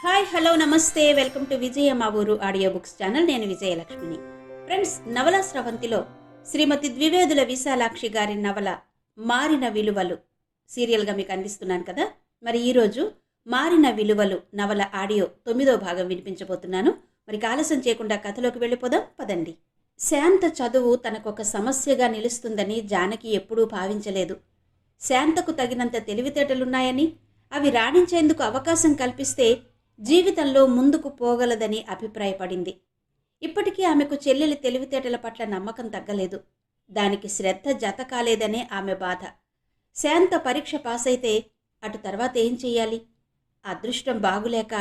Hi hello నమస్తే welcome to విజయ మా ఊరు ఆడియో బుక్స్ ఛానల్. నేను విజయలక్ష్మిని. ఫ్రెండ్స్, నవల స్రవంతిలో శ్రీమతి ద్వివేదుల విశాలాక్షి గారి నవల మారిన విలువలు సీరియల్గా మీకు అందిస్తున్నాను కదా. మరి ఈరోజు మారిన విలువలు నవల ఆడియో 9వ భాగం వినిపించబోతున్నాను. మరి ఆలస్యం చేయకుండా కథలోకి వెళ్ళిపోదాం పదండి. శాంత చదువు తనకొక సమస్యగా నిలుస్తుందని జానకి ఎప్పుడూ భావించలేదు. శాంతకు తగినంత తెలివితేటలున్నాయని, అవి రాణించేందుకు అవకాశం కల్పిస్తే జీవితంలో ముందుకు పోగలదని అభిప్రాయపడింది. ఇప్పటికీ ఆమెకు చెల్లెలి తెలివితేటల పట్ల నమ్మకం తగ్గలేదు. దానికి శ్రద్ధ జత కాలేదనే ఆమె బాధ. శాంత పరీక్ష పాస్ అయితే అటు తర్వాత ఏం చెయ్యాలి? అదృష్టం బాగులేక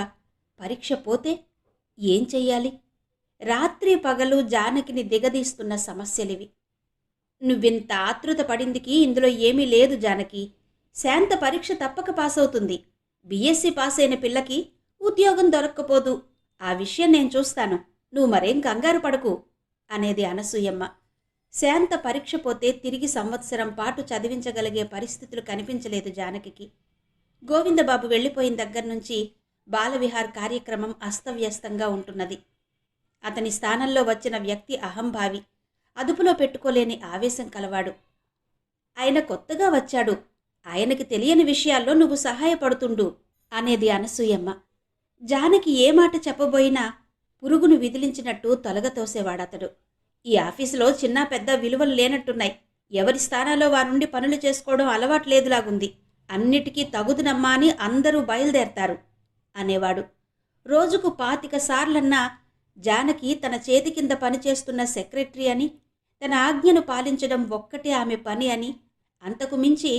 పరీక్ష పోతే ఏం చెయ్యాలి? రాత్రి పగలు జానకిని దిగదీస్తున్న సమస్యలివి. నువ్వింత ఆతృత పడిందికి ఇందులో ఏమీ లేదు జానకి. శాంత పరీక్ష తప్పక పాస్ అవుతుంది. బీఎస్సీ పాస్ అయిన పిల్లకి ఉద్యోగం దొరక్కపోదు. ఆ విషయం నేను చూస్తాను, నువ్వు మరేం కంగారు పడకు అనేది అనసూయమ్మ. శాంత పరీక్ష పోతే తిరిగి సంవత్సరం పాటు చదివించగలిగే పరిస్థితులు కనిపించలేదు జానకికి. గోవిందబాబు వెళ్ళిపోయిన దగ్గర నుంచి బాలవిహార్ కార్యక్రమం అస్తవ్యస్తంగా ఉంటున్నది. అతని స్థానంలో వచ్చిన వ్యక్తి అహంభావి, అదుపులో పెట్టుకోలేని ఆవేశం కలవాడు. ఆయన కొత్తగా వచ్చాడు, ఆయనకి తెలియని విషయాల్లో నువ్వు సహాయపడుతుండు అనేది అనసూయమ్మ. జానకి ఏ మాట చెప్పబోయినా పురుగును విదిలించినట్టు తొలగతోసేవాడతడు. ఈ ఆఫీసులో చిన్న పెద్ద విలువలు లేనట్టున్నాయి. ఎవరి స్థానాల్లో వారుండి పనులు చేసుకోవడం అలవాట్లేదులాగుంది. అన్నిటికీ తగుదునమ్మా అని అందరూ బయలుదేరతారు అనేవాడు. రోజుకు 25 సార్లన్నా జానకి తన చేతి కింద పనిచేస్తున్న సెక్రటరీ అని, తన ఆజ్ఞను పాలించడం ఒక్కటే ఆమె పని అని, అంతకు మించి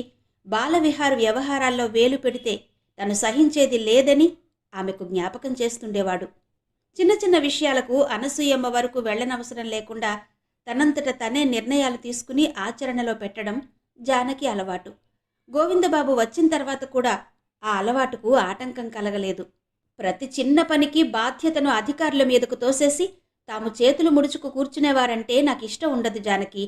బాలవిహార్ వ్యవహారాల్లో వేలు పెడితే తను సహించేది లేదని ఆమెకు జ్ఞాపకం చేస్తుండేవాడు. చిన్న చిన్న విషయాలకు అనసూయమ్మ వరకు వెళ్లనవసరం లేకుండా తనంతట తనే నిర్ణయాలు తీసుకుని ఆచరణలో పెట్టడం జానకి అలవాటు. గోవిందబాబు వచ్చిన తర్వాత కూడా ఆ అలవాటుకు ఆటంకం కలగలేదు. ప్రతి చిన్న పనికి బాధ్యతను అధికారుల మీదకు తోసేసి తాము చేతులు ముడుచుకు కూర్చునేవారంటే నాకు ఇష్టం ఉండదు జానకి.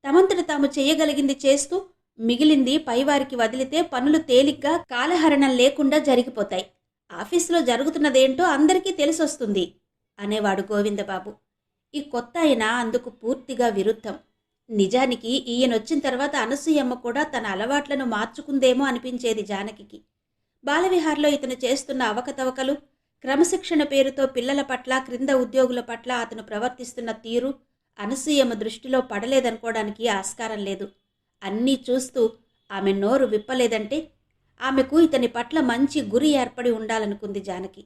తమంతట తాము చేయగలిగింది చేస్తూ మిగిలింది పైవారికి వదిలితే పనులు తేలిగ్గా కాలహరణం లేకుండా జరిగిపోతాయి. ఆఫీసులో జరుగుతున్నదేంటో అందరికీ తెలిసొస్తుంది అనేవాడు గోవిందబాబు. ఈ కొత్త ఆయన అందుకు పూర్తిగా విరుద్ధం. నిజానికి ఈయనొచ్చిన తర్వాత అనసూయమ్మ కూడా తన అలవాట్లను మార్చుకుందేమో అనిపించేది జానకికి. బాలవిహార్లో ఇతను చేస్తున్న అవకతవకలు, క్రమశిక్షణ పేరుతో పిల్లల పట్ల, క్రింద ఉద్యోగుల పట్ల అతను ప్రవర్తిస్తున్న తీరు అనసూయమ్మ దృష్టిలో పడలేదనుకోవడానికి ఆస్కారం లేదు. అన్నీ చూస్తూ ఆమె నోరు విప్పలేదంటే ఆమెకు ఇతని పట్ల మంచి గురి ఏర్పడి ఉండాలనుకుంది జానకి.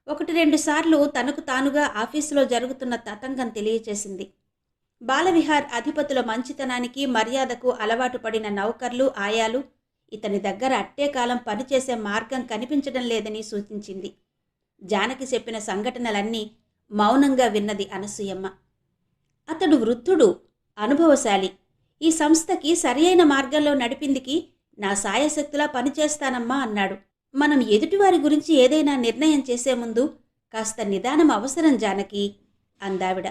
1-2 సార్లు తనకు తానుగా ఆఫీసులో జరుగుతున్న తతంగం తెలియచేసింది. బాలవిహార్ అధిపతుల మంచితనానికి, మర్యాదకు అలవాటు పడిన నౌకర్లు, ఆయాలు ఇతని దగ్గర అట్టే కాలం పనిచేసే మార్గం కనిపించడం లేదని సూచించింది. జానకి చెప్పిన సంఘటనలన్నీ మౌనంగా విన్నది అనసూయమ్మ. అతడు వృద్ధుడు, అనుభవశాలి. ఈ సంస్థకి సరియైన మార్గంలో నడిపిందికి నా సాయశక్తులా పనిచేస్తానమ్మా అన్నాడు. మనం ఎదుటివారి గురించి ఏదైనా నిర్ణయం చేసే ముందు కాస్త నిదానం అవసరం జానకి అందావిడ.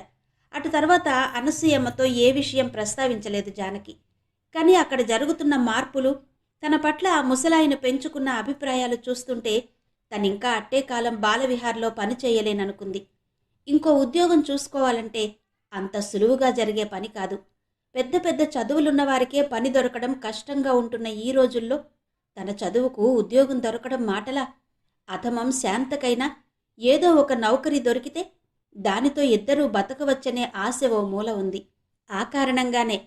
అటు తర్వాత అనసూయమ్మతో ఏ విషయం ప్రస్తావించలేదు జానకి. కానీ అక్కడ జరుగుతున్న మార్పులు, తన పట్ల ఆ ముసలాయన పెంచుకున్న అభిప్రాయాలు చూస్తుంటే తనింకా అట్టే కాలం బాలవిహార్లో పని చేయలేననుకుంది. ఇంకో ఉద్యోగం చూసుకోవాలంటే అంత సులువుగా జరిగే పని కాదు. పెద్ద పెద్ద చదువులున్న వారికే పని దొరకడం కష్టంగా ఉంటున్న ఈ రోజుల్లో తన చదువుకు ఉద్యోగం దొరకడం మాటలా? అధమం శాంతకైనా ఏదో ఒక నౌకరీ దొరికితే దానితో ఇద్దరూ బతకవచ్చనే ఆశ ఓ మూల ఉంది. ఆ కారణంగానే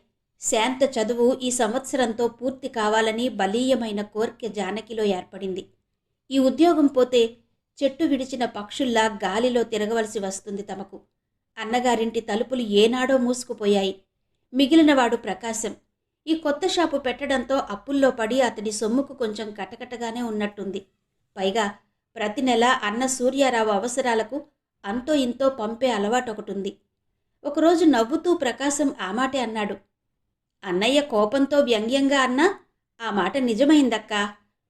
శాంత చదువు ఈ సంవత్సరంతో పూర్తి కావాలని బలీయమైన కోర్కె జానకిలో ఏర్పడింది. ఈ ఉద్యోగం పోతే చెట్టు విడిచిన పక్షుల్లా గాలిలో తిరగవలసి వస్తుంది తమకు. అన్నగారింటి తలుపులు ఏనాడో మూసుకుపోయాయి. మిగిలినవాడు ప్రకాశం. ఈ కొత్త షాపు పెట్టడంతో అప్పుల్లో పడి అతడి సొమ్ముకు కొంచెం కటకటగానే ఉన్నట్టుంది. పైగా ప్రతి నెల అన్న సూర్యారావు అవసరాలకు అంతో ఇంతో పంపే అలవాటొకటుంది. ఒకరోజు నవ్వుతూ ప్రకాశం ఆ మాటే అన్నాడు. అన్నయ్య కోపంతో వ్యంగ్యంగా అన్నా ఆ మాట నిజమైందక్కా.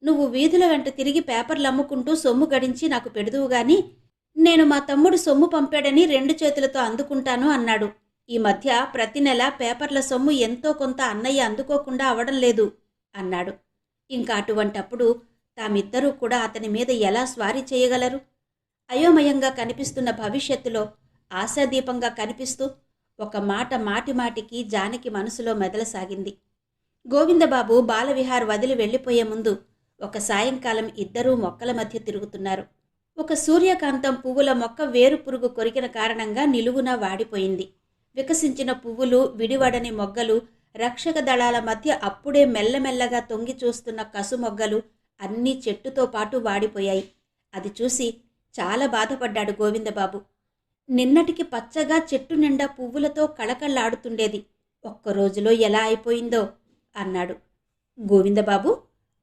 నువ్వు వీధుల వెంట తిరిగి పేపర్లు అమ్ముకుంటూ సొమ్ము గడించి నాకు పెడుదువుగాని, నేను మా తమ్ముడు సొమ్ము పంపాడని 2 చేతులతో అందుకుంటాను అన్నాడు. ఈ మధ్య ప్రతి నెల పేపర్ల సొమ్ము ఎంతో కొంత అన్నయ్య అందుకోకుండా అవడం లేదు అన్నాడు. ఇంకా అటువంటప్పుడు తామిద్దరూ కూడా అతని మీద ఎలా స్వారీ చేయగలరు? అయోమయంగా కనిపిస్తున్న భవిష్యత్తులో ఆశాదీపంగా కనిపిస్తూ ఒక మాట మాటిమాటికి జానకి మనసులో మెదలసాగింది. గోవిందబాబు బాలవిహార్ వదిలి వెళ్ళిపోయే ముందు ఒక సాయంకాలం ఇద్దరూ మొక్కల మధ్య తిరుగుతున్నారు. ఒక సూర్యకాంతం పువ్వుల మొక్క వేరు పురుగు కొరికిన కారణంగా నిలువునా వాడిపోయింది. వికసించిన పువ్వులు, విడివడని మొగ్గలు, రక్షక దళాల మధ్య అప్పుడే మెల్లమెల్లగా తొంగి చూస్తున్న కసుమొగ్గలు అన్నీ చెట్టుతో పాటు వాడిపోయాయి. అది చూసి చాలా బాధపడ్డాడు గోవిందబాబు. నిన్నటికి పచ్చగా చెట్టు నిండా పువ్వులతో కళకళ్లాడుతుండేది, ఒక్కరోజులో ఎలా అయిపోయిందో అన్నాడు. గోవిందబాబు,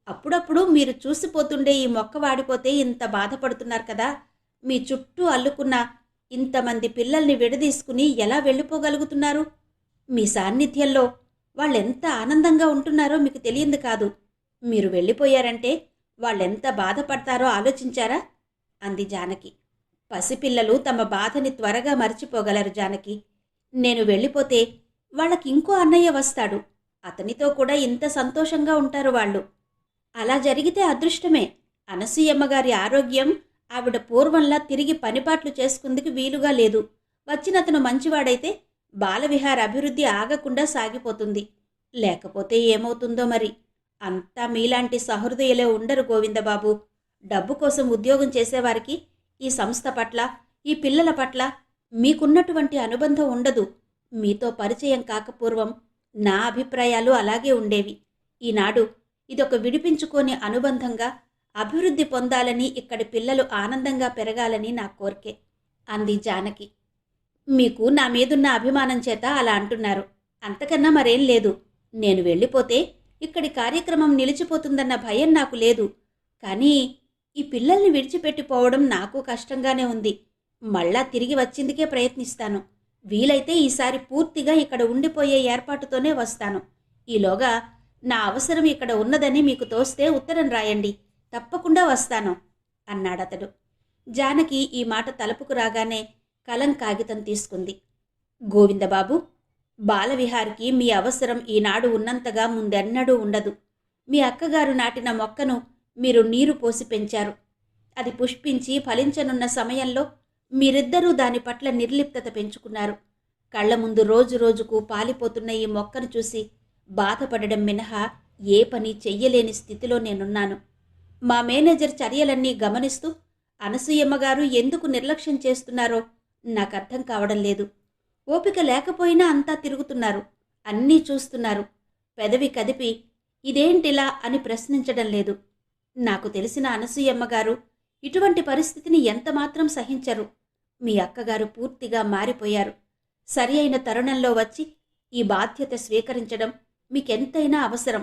అప్పుడప్పుడు మీరు చూసిపోతుండే ఈ మొక్క వాడిపోతే ఇంత బాధపడుతున్నారు కదా, మీ చుట్టూ అల్లుకున్న ఇంతమంది పిల్లల్ని విడదీసుకుని ఎలా వెళ్ళిపోగలుగుతున్నారు? మీ సాన్నిధ్యంలో వాళ్ళెంత ఆనందంగా ఉంటున్నారో మీకు తెలియంది కాదు. మీరు వెళ్ళిపోయారంటే వాళ్ళెంత బాధపడతారో ఆలోచించారా? అంది జానకి. పసిపిల్లలు తమ బాధని త్వరగా మర్చిపోగలరు జానకి. నేను వెళ్ళిపోతే వాళ్ళకి ఇంకో అన్నయ్య వస్తాడు, అతనితో కూడా ఇంత సంతోషంగా ఉంటారు వాళ్ళు. అలా జరిగితే అదృష్టమే. అనసూయమ్మగారి ఆరోగ్యం ఆవిడ పూర్వంలా తిరిగి పనిపాట్లు చేసుకుందుకు వీలుగా లేదు. వచ్చినతను మంచివాడైతే బాలవిహార్ అభివృద్ధి ఆగకుండా సాగిపోతుంది. లేకపోతే ఏమవుతుందో మరి. అంతా మీలాంటి సహృదయులే ఉండరు గోవిందబాబు. డబ్బు కోసం ఉద్యోగం చేసేవారికి ఈ సంస్థ పట్ల, ఈ పిల్లల పట్ల మీకున్నటువంటి అనుబంధం ఉండదు. మీతో పరిచయం కాకపూర్వం నా అభిప్రాయాలు అలాగే ఉండేవి. ఈనాడు ఇదొక విడిపించుకోని అనుబంధంగా అభివృద్ధి పొందాలని, ఇక్కడి పిల్లలు ఆనందంగా పెరగాలని నా కోరికే అంది జానకి. మీకు నా మీదున్న అభిమానం చేత అలా అంటున్నారు, అంతకన్నా మరేం లేదు. నేను వెళ్ళిపోతే ఇక్కడి కార్యక్రమం నిలిచిపోతుందన్న భయం నాకు లేదు. కానీ ఈ పిల్లల్ని విడిచిపెట్టిపోవడం నాకు కష్టంగానే ఉంది. మళ్ళా తిరిగి వచ్చిందికే ప్రయత్నిస్తాను. వీలైతే ఈసారి పూర్తిగా ఇక్కడ ఉండిపోయే ఏర్పాటుతోనే వస్తాను. ఈలోగా నా అవసరం ఇక్కడ ఉన్నదని మీకు తోస్తే ఉత్తరం రాయండి, తప్పకుండా వస్తాను అన్నాడతడు. జానకి ఈ మాట తలుపుకు రాగానే కలం కాగితం తీసుకుంది. గోవిందబాబు, బాలవిహార్కి మీ అవసరం ఈనాడు ఉన్నంతగా ముందెన్నడూ ఉండదు. మీ అక్కగారు నాటిన మొక్కను మీరు నీరు పోసి పెంచారు. అది పుష్పించి ఫలించనున్న సమయంలో మీరిద్దరూ దాని పట్ల నిర్లిప్తత పెంచుకున్నారు. కళ్ల ముందు రోజు రోజుకు పాలిపోతున్న ఈ మొక్కను చూసి బాధపడడం మినహా ఏ పని చెయ్యలేని స్థితిలో నేనున్నాను. మా మేనేజర్ చర్యలన్నీ గమనిస్తూ అనసూయమ్మగారు ఎందుకు నిర్లక్ష్యం చేస్తున్నారో నాకర్థం కావడం లేదు. ఓపిక లేకపోయినా అంతా తిరుగుతున్నారు, అన్నీ చూస్తున్నారు. పెదవి కదిపి ఇదేంటిలా అని ప్రశ్నించడం లేదు. నాకు తెలిసిన అనసూయమ్మగారు ఇటువంటి పరిస్థితిని ఎంతమాత్రం సహించరు. మీ అక్కగారు పూర్తిగా మారిపోయారు. సరి అయిన తరుణంలో వచ్చి ఈ బాధ్యత స్వీకరించడం మీకెంతైనా అవసరం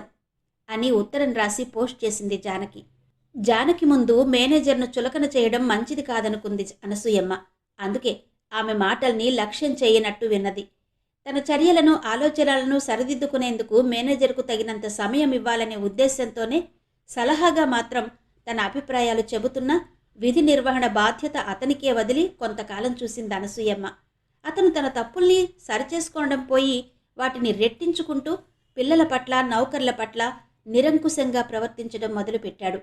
అని ఉత్తరం రాసి పోస్ట్ చేసింది జానకి. జానకి ముందు మేనేజర్ను చులకన చేయడం మంచిది కాదనుకుంది అనసూయమ్మ. అందుకే ఆమె మాటల్ని లక్ష్యం చేయనట్టు విన్నది. తన చర్యలను, ఆలోచనలను సరిదిద్దుకునేందుకు మేనేజర్కు తగినంత సమయం ఇవ్వాలనే ఉద్దేశంతోనే సలహాగా మాత్రం తన అభిప్రాయాలు చెబుతున్నా విధి నిర్వహణ బాధ్యత అతనికే వదిలి కొంతకాలం చూసింది అనసూయమ్మ. అతను తన తప్పుల్ని సరిచేసుకోవడం పోయి వాటిని రెట్టించుకుంటూ పిల్లల పట్ల, నౌకర్ల పట్ల నిరంకుశంగా ప్రవర్తించడం మొదలుపెట్టాడు.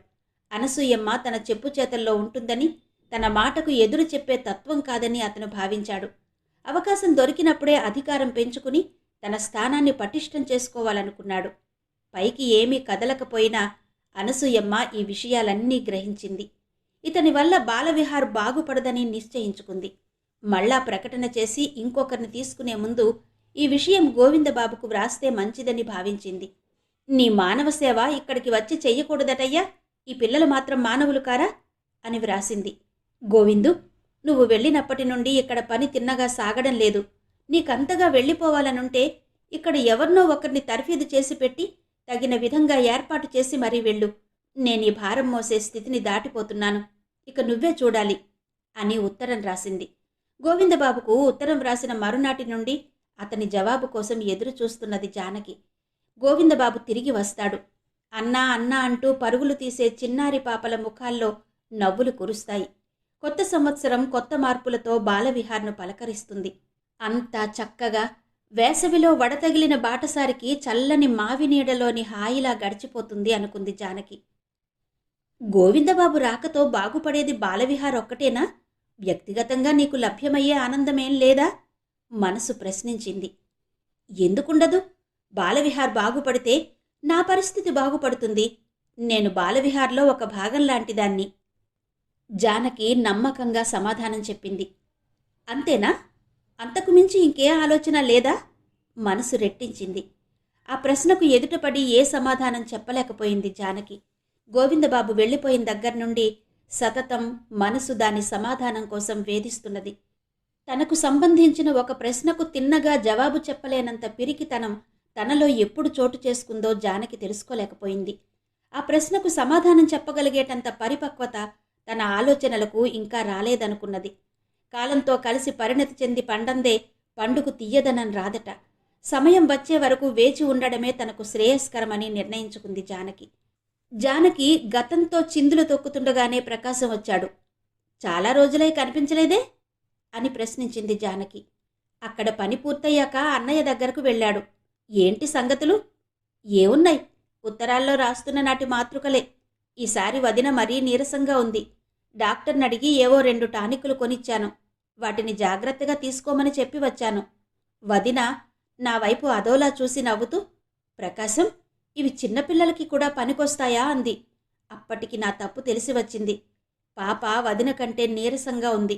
అనసూయమ్మ తన చెప్పు చేతల్లో ఉంటుందని, తన మాటకు ఎదురు చెప్పే తత్వం కాదని అతను భావించాడు. అవకాశం దొరికినప్పుడే అధికారం పెంచుకుని తన స్థానాన్ని పటిష్టం చేసుకోవాలనుకున్నాడు. పైకి ఏమీ కదలకపోయినా అనసూయమ్మ ఈ విషయాలన్నీ గ్రహించింది. ఇతని వల్ల బాలవిహార్ బాగుపడదని నిశ్చయించుకుంది. మళ్ళా ప్రకటన చేసి ఇంకొకరిని తీసుకునే ముందు ఈ విషయం గోవిందబాబుకు వ్రాస్తే మంచిదని భావించింది. నీ మానవ సేవ ఇక్కడికి వచ్చి చెయ్యకూడదటయ్యా, ఈ పిల్లలు మాత్రం మానవులు కారా అని వ్రాసింది. గోవిందు, నువ్వు వెళ్ళినప్పటి నుండి ఇక్కడ పని తిన్నగా సాగడం లేదు. నీకంతగా వెళ్ళిపోవాలనుంటే ఇక్కడ ఎవరినో ఒకరిని తర్ఫీదు చేసి పెట్టి తగిన విధంగా ఏర్పాటు చేసి మరీ వెళ్ళు. నేనీ భారం మోసే స్థితిని దాటిపోతున్నాను, ఇక నువ్వే చూడాలి అని ఉత్తరం రాసింది. గోవిందబాబుకు ఉత్తరం వ్రాసిన మరునాటి నుండి అతని జవాబు కోసం ఎదురు చూస్తున్నది జానకి. గోవిందబాబు తిరిగి వస్తాడు. అన్నా అన్నా అంటూ పరుగులు తీసే చిన్నారి పాపల ముఖాల్లో నవ్వులు కురుస్తాయి. కొత్త సంవత్సరం కొత్త మార్పులతో బాలవిహార్ను పలకరిస్తుంది. అంతా చక్కగా వేసవిలో వడతగిలిన బాటసారికి చల్లని మావి నీడలోని హాయిలా గడిచిపోతుంది అనుకుంది జానకి. గోవిందబాబు రాకతో బాగుపడేది బాలవిహార్ ఒక్కటేనా వ్యక్తిగతంగా నీకు లభ్యమయ్యే ఆనందమేం లేదా? మనసు ప్రశ్నించింది. ఎందుకుండదు? బాలవిహార్ బాగుపడితే నా పరిస్థితి బాగుపడుతుంది. నేను బాలవిహార్లో ఒక భాగం లాంటిదాన్ని. జానకి నమ్మకంగా సమాధానం చెప్పింది. అంతేనా? అంతకు మించి ఇంకే ఆలోచన లేదా? మనసు రెట్టించింది. ఆ ప్రశ్నకు ఎదుటపడి ఏ సమాధానం చెప్పలేకపోయింది జానకి. గోవిందబాబు వెళ్ళిపోయిన దగ్గర్నుండి సతతం మనసు దాని సమాధానం కోసం వేధిస్తున్నది. తనకు సంబంధించిన ఒక ప్రశ్నకు తిన్నగా జవాబు చెప్పలేనంత పిరికితనం తనలో ఎప్పుడు చోటు చేసుకుందో జానకి తెలుసుకోలేకపోయింది. ఆ ప్రశ్నకు సమాధానం చెప్పగలిగేటంత పరిపక్వత తన ఆలోచనలకు ఇంకా రాలేదనుకున్నది. కాలంతో కలిసి పరిణతి చెంది పండందే పండుకు తీయదనం రాదట. సమయం వచ్చే వరకు వేచి ఉండడమే తనకు శ్రేయస్కరమని నిర్ణయించుకుంది జానకి. జానకి గతంతో చిందులు తొక్కుతుండగానే ప్రకాశం వచ్చాడు. చాలా రోజులై కనిపించలేదే అని ప్రశ్నించింది జానకి. అక్కడ పని పూర్తయ్యాక అన్నయ్య దగ్గరకు వెళ్ళాడు. ఏంటి సంగతులు? ఏమున్నాయి, ఉత్తరాల్లో రాస్తున్న నాటి మాతృకలే. ఈసారి వదిన మరీ నీరసంగా ఉంది. డాక్టర్ని అడిగి ఏవో 2 టానికులు కొనిచ్చాను. వాటిని జాగ్రత్తగా తీసుకోమని చెప్పి వచ్చాను. వదిన నా వైపు అదోలా చూసి నవ్వుతూ, ప్రకాశం, ఇవి చిన్నపిల్లలకి కూడా పనికొస్తాయా అంది. అప్పటికి నా తప్పు తెలిసి వచ్చింది. పాప వదిన కంటే నీరసంగా ఉంది.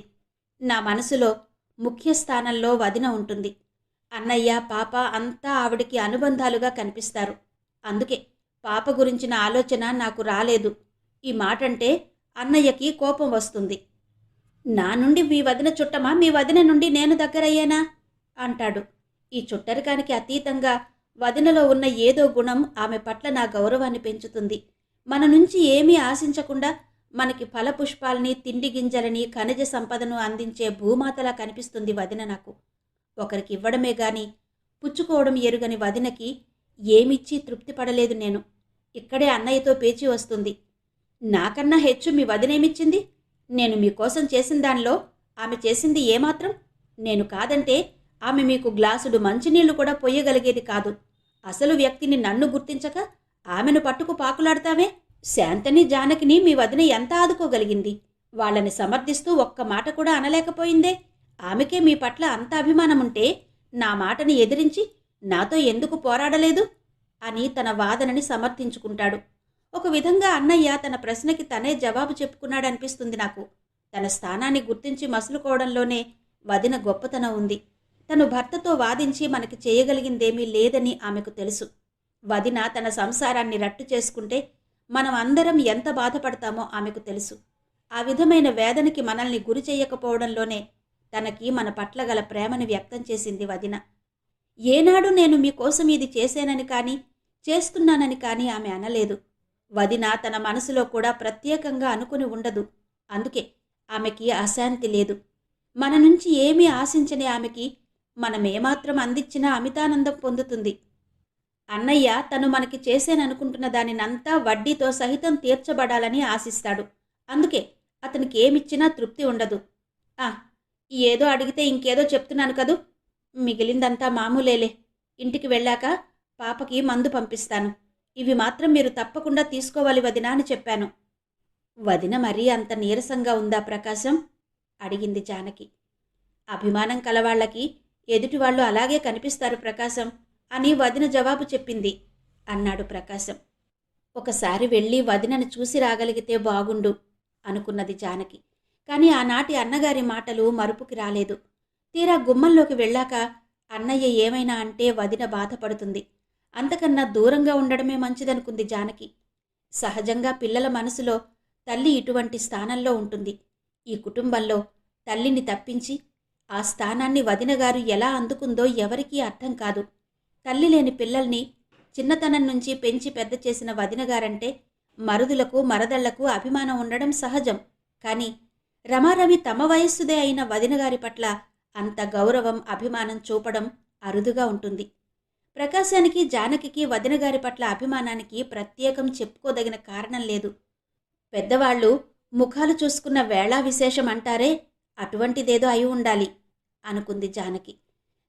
నా మనసులో ముఖ్య స్థానంలో వదిన ఉంటుంది. అన్నయ్య, పాప అంతా ఆవిడికి అనుబంధాలుగా కనిపిస్తారు. అందుకే పాప గురించిన ఆలోచన నాకు రాలేదు. ఈ మాటంటే అన్నయ్యకి కోపం వస్తుంది. నా నుండి మీ వదిన చుట్టమా, మీ వదిన నుండి నేను దగ్గరయ్యానా అంటాడు. ఈ చుట్టరికానికి అతీతంగా వదినలో ఉన్న ఏదో గుణం ఆమె పట్ల నా గౌరవాన్ని పెంచుతుంది. మన నుంచి ఏమీ ఆశించకుండా మనకి ఫలపుష్పాల్ని, తిండి గింజలని, ఖనిజ సంపదను అందించే భూమాతలా కనిపిస్తుంది వదిన నాకు. ఒకరికి ఇవ్వడమే గాని పుచ్చుకోవడం ఎరుగని వదినకి ఏమిచ్చి తృప్తి పడలేదు నేను. ఇక్కడే అన్నయ్యతో పేచి వస్తుంది. నాకన్నా హెచ్చు మీ వదినేమిచ్చింది? నేను మీకోసం చేసిన దానిలో ఆమె చేసింది ఏమాత్రం? నేను కాదంటే ఆమె మీకు గ్లాసుడు మంచినీళ్లు కూడా పొయ్యగలిగేది కాదు. అసలు వ్యక్తిని నన్ను గుర్తించక ఆమెను పట్టుకు పాకులాడతావే? శాంతని, జానకిని మీ వదిన ఎంత ఆదుకోగలిగింది? వాళ్ళని సమర్థిస్తూ ఒక్క మాట కూడా అనలేకపోయిందే. ఆమెకే మీ పట్ల అంత అభిమానముంటే నా మాటని ఎదిరించి నాతో ఎందుకు పోరాడలేదు అని తన వాదనని సమర్థించుకుంటాడు. ఒక విధంగా అన్నయ్య తన ప్రశ్నకి తనే జవాబు చెప్పుకున్నాడనిపిస్తుంది నాకు. తన స్థానాన్ని గుర్తించి మసులుకోవడంలోనే వదిన గొప్పతనం ఉంది. తను భర్తతో వాదించి మనకి చేయగలిగిందేమీ లేదని ఆమెకు తెలుసు. వదిన తన సంసారాన్ని రట్టు చేసుకుంటే మనం అందరం ఎంత బాధపడతామో ఆమెకు తెలుసు. ఆ విధమైన వేదనకి మనల్ని గురి చెయ్యకపోవడంలోనే తనకి మన పట్ల గల ప్రేమని వ్యక్తం చేసింది వదిన. ఏనాడు నేను మీకోసం ఇది చేశానని కానీ, చేస్తున్నానని కానీ ఆమె అనలేదు. వదిన తన మనసులో కూడా ప్రత్యేకంగా అనుకుని ఉండదు. అందుకే ఆమెకి అశాంతి లేదు. మన నుంచి ఏమీ ఆశించని ఆమెకి మనమేమాత్రం అందించినా అమితానందం పొందుతుంది. అన్నయ్య తను మనకి చేశాననుకుంటున్న దానినంతా వడ్డీతో సహితం తీర్చబడాలని ఆశిస్తాడు. అందుకే అతనికి ఏమిచ్చినా తృప్తి ఉండదు. ఏదో అడిగితే ఇంకేదో చెప్తున్నాను కదూ, మిగిలిందంతా మామూలేలే. ఇంటికి వెళ్ళాక పాపకి మందు పంపిస్తాను. ఇవి మాత్రం మీరు తప్పకుండా తీసుకోవాలి వదినా అని చెప్పాను. వదిన మరీ అంత నీరసంగా ఉందా ప్రకాశం? అడిగింది జానకి. అభిమానం కలవాళ్లకి ఎదుటివాళ్లు అలాగే కనిపిస్తారు ప్రకాశం అని వదిన జవాబు చెప్పింది అన్నాడు ప్రకాశం. ఒకసారి వెళ్ళి వదినను చూసి రాగలిగితే బాగుండు అనుకున్నది జానకి. కానీ ఆనాటి అన్నగారి మాటలు మరుపుకి రాలేదు. తీరా గుమ్మంలోకి వెళ్ళాక అన్నయ్య ఏమైనా అంటే వదిన బాధపడుతుంది. అంతకన్నా దూరంగా ఉండడమే మంచిదనుకుంది జానకి. సహజంగా పిల్లల మనసులో తల్లి ఇటువంటి స్థానంలో ఉంటుంది. ఈ కుటుంబంలో తల్లిని తప్పించి ఆ స్థానాన్ని వదినగారు ఎలా అందుకుందో ఎవరికీ అర్థం కాదు. తల్లి లేని పిల్లల్ని చిన్నతనం నుంచి పెంచి పెద్ద చేసిన వదినగారంటే మరుదులకు, మరదళ్లకు అభిమానం ఉండడం సహజం. కానీ రమారమి తమ వయస్సుదే అయిన వదినగారి పట్ల అంత గౌరవం, అభిమానం చూపడం అరుదుగా ఉంటుంది. ప్రకాశానికి, జానకికి వదినగారి పట్ల అభిమానానికి ప్రత్యేకం చెప్పుకోదగిన కారణం లేదు. పెద్దవాళ్లు ముఖాలు చూసుకున్న వేళా విశేషం అంటారే, అటువంటిదేదో అయి ఉండాలి అనుకుంది జానకి.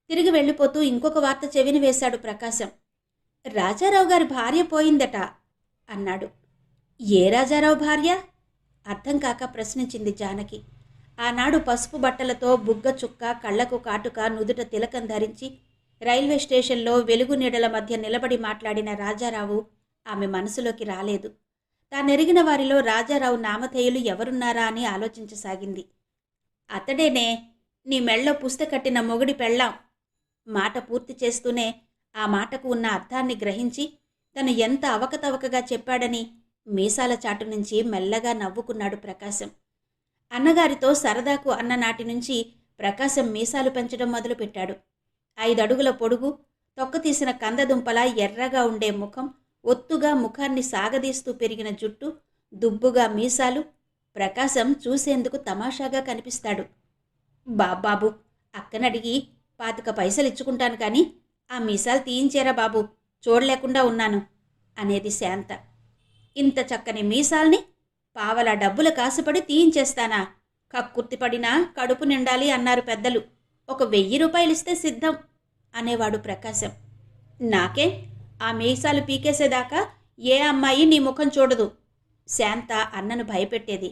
తిరిగి వెళ్ళిపోతూ ఇంకొక వార్త చెవిని వేశాడు ప్రకాశం. రాజారావు గారి భార్య పోయిందట అన్నాడు. ఏ రాజారావు భార్య? అర్థం కాక ప్రశ్నించింది జానకి. ఆనాడు పసుపు బట్టలతో బుగ్గ చుక్క, కళ్లకు కాటుక, నుదుట తిలకం ధరించి రైల్వే స్టేషన్లో వెలుగు నీడల మధ్య నిలబడి మాట్లాడిన రాజారావు ఆమె మనసులోకి రాలేదు. తానెరిగిన వారిలో రాజారావు నామధేయులు ఎవరున్నారా అని ఆలోచించసాగింది. అతడేనే, నీ మెళ్ళో పుస్తకట్టిన మొగుడి పెళ్ళాం. మాట పూర్తి చేస్తూనే ఆ మాటకు ఉన్న అర్థాన్ని గ్రహించి తను ఎంత అవకతవకగా చెప్పాడని మీసాల చాటు నుంచి మెల్లగా నవ్వుకున్నాడు ప్రకాశం. అన్నగారితో సరదాకు అన్ననాటి నుంచి ప్రకాశం మీసాలు పెంచడం మొదలుపెట్టాడు. 5 అడుగుల పొడుగు, తొక్కతీసిన కందదుంపలా ఎర్రగా ఉండే ముఖం, ఒత్తుగా ముఖాన్ని సాగదీస్తూ పెరిగిన జుట్టు, దుబ్బుగా మీసాలు. ప్రకాశం చూసేందుకు తమాషాగా కనిపిస్తాడు. బాబాబు, అక్కనడిగి 25 పైసలు ఇచ్చుకుంటాను కానీ ఆ మీసాలు తీయించేరా బాబు, చూడలేకుండా ఉన్నాను అనేది శాంత. ఇంత చక్కని మీసాల్ని పావల డబ్బుల కాసుపడి తీయించేస్తానా? కక్కుర్తిపడినా కడుపు నిండాలి అన్నారు పెద్దలు. ఒక 1000 రూపాయలు ఇస్తే సిద్ధం అనేవాడు ప్రకాశం. నాకే, ఆ మీసాలు పీకేసేదాకా ఏ అమ్మాయి నీ ముఖం చూడదు శాంత అన్నను భయపెట్టేది.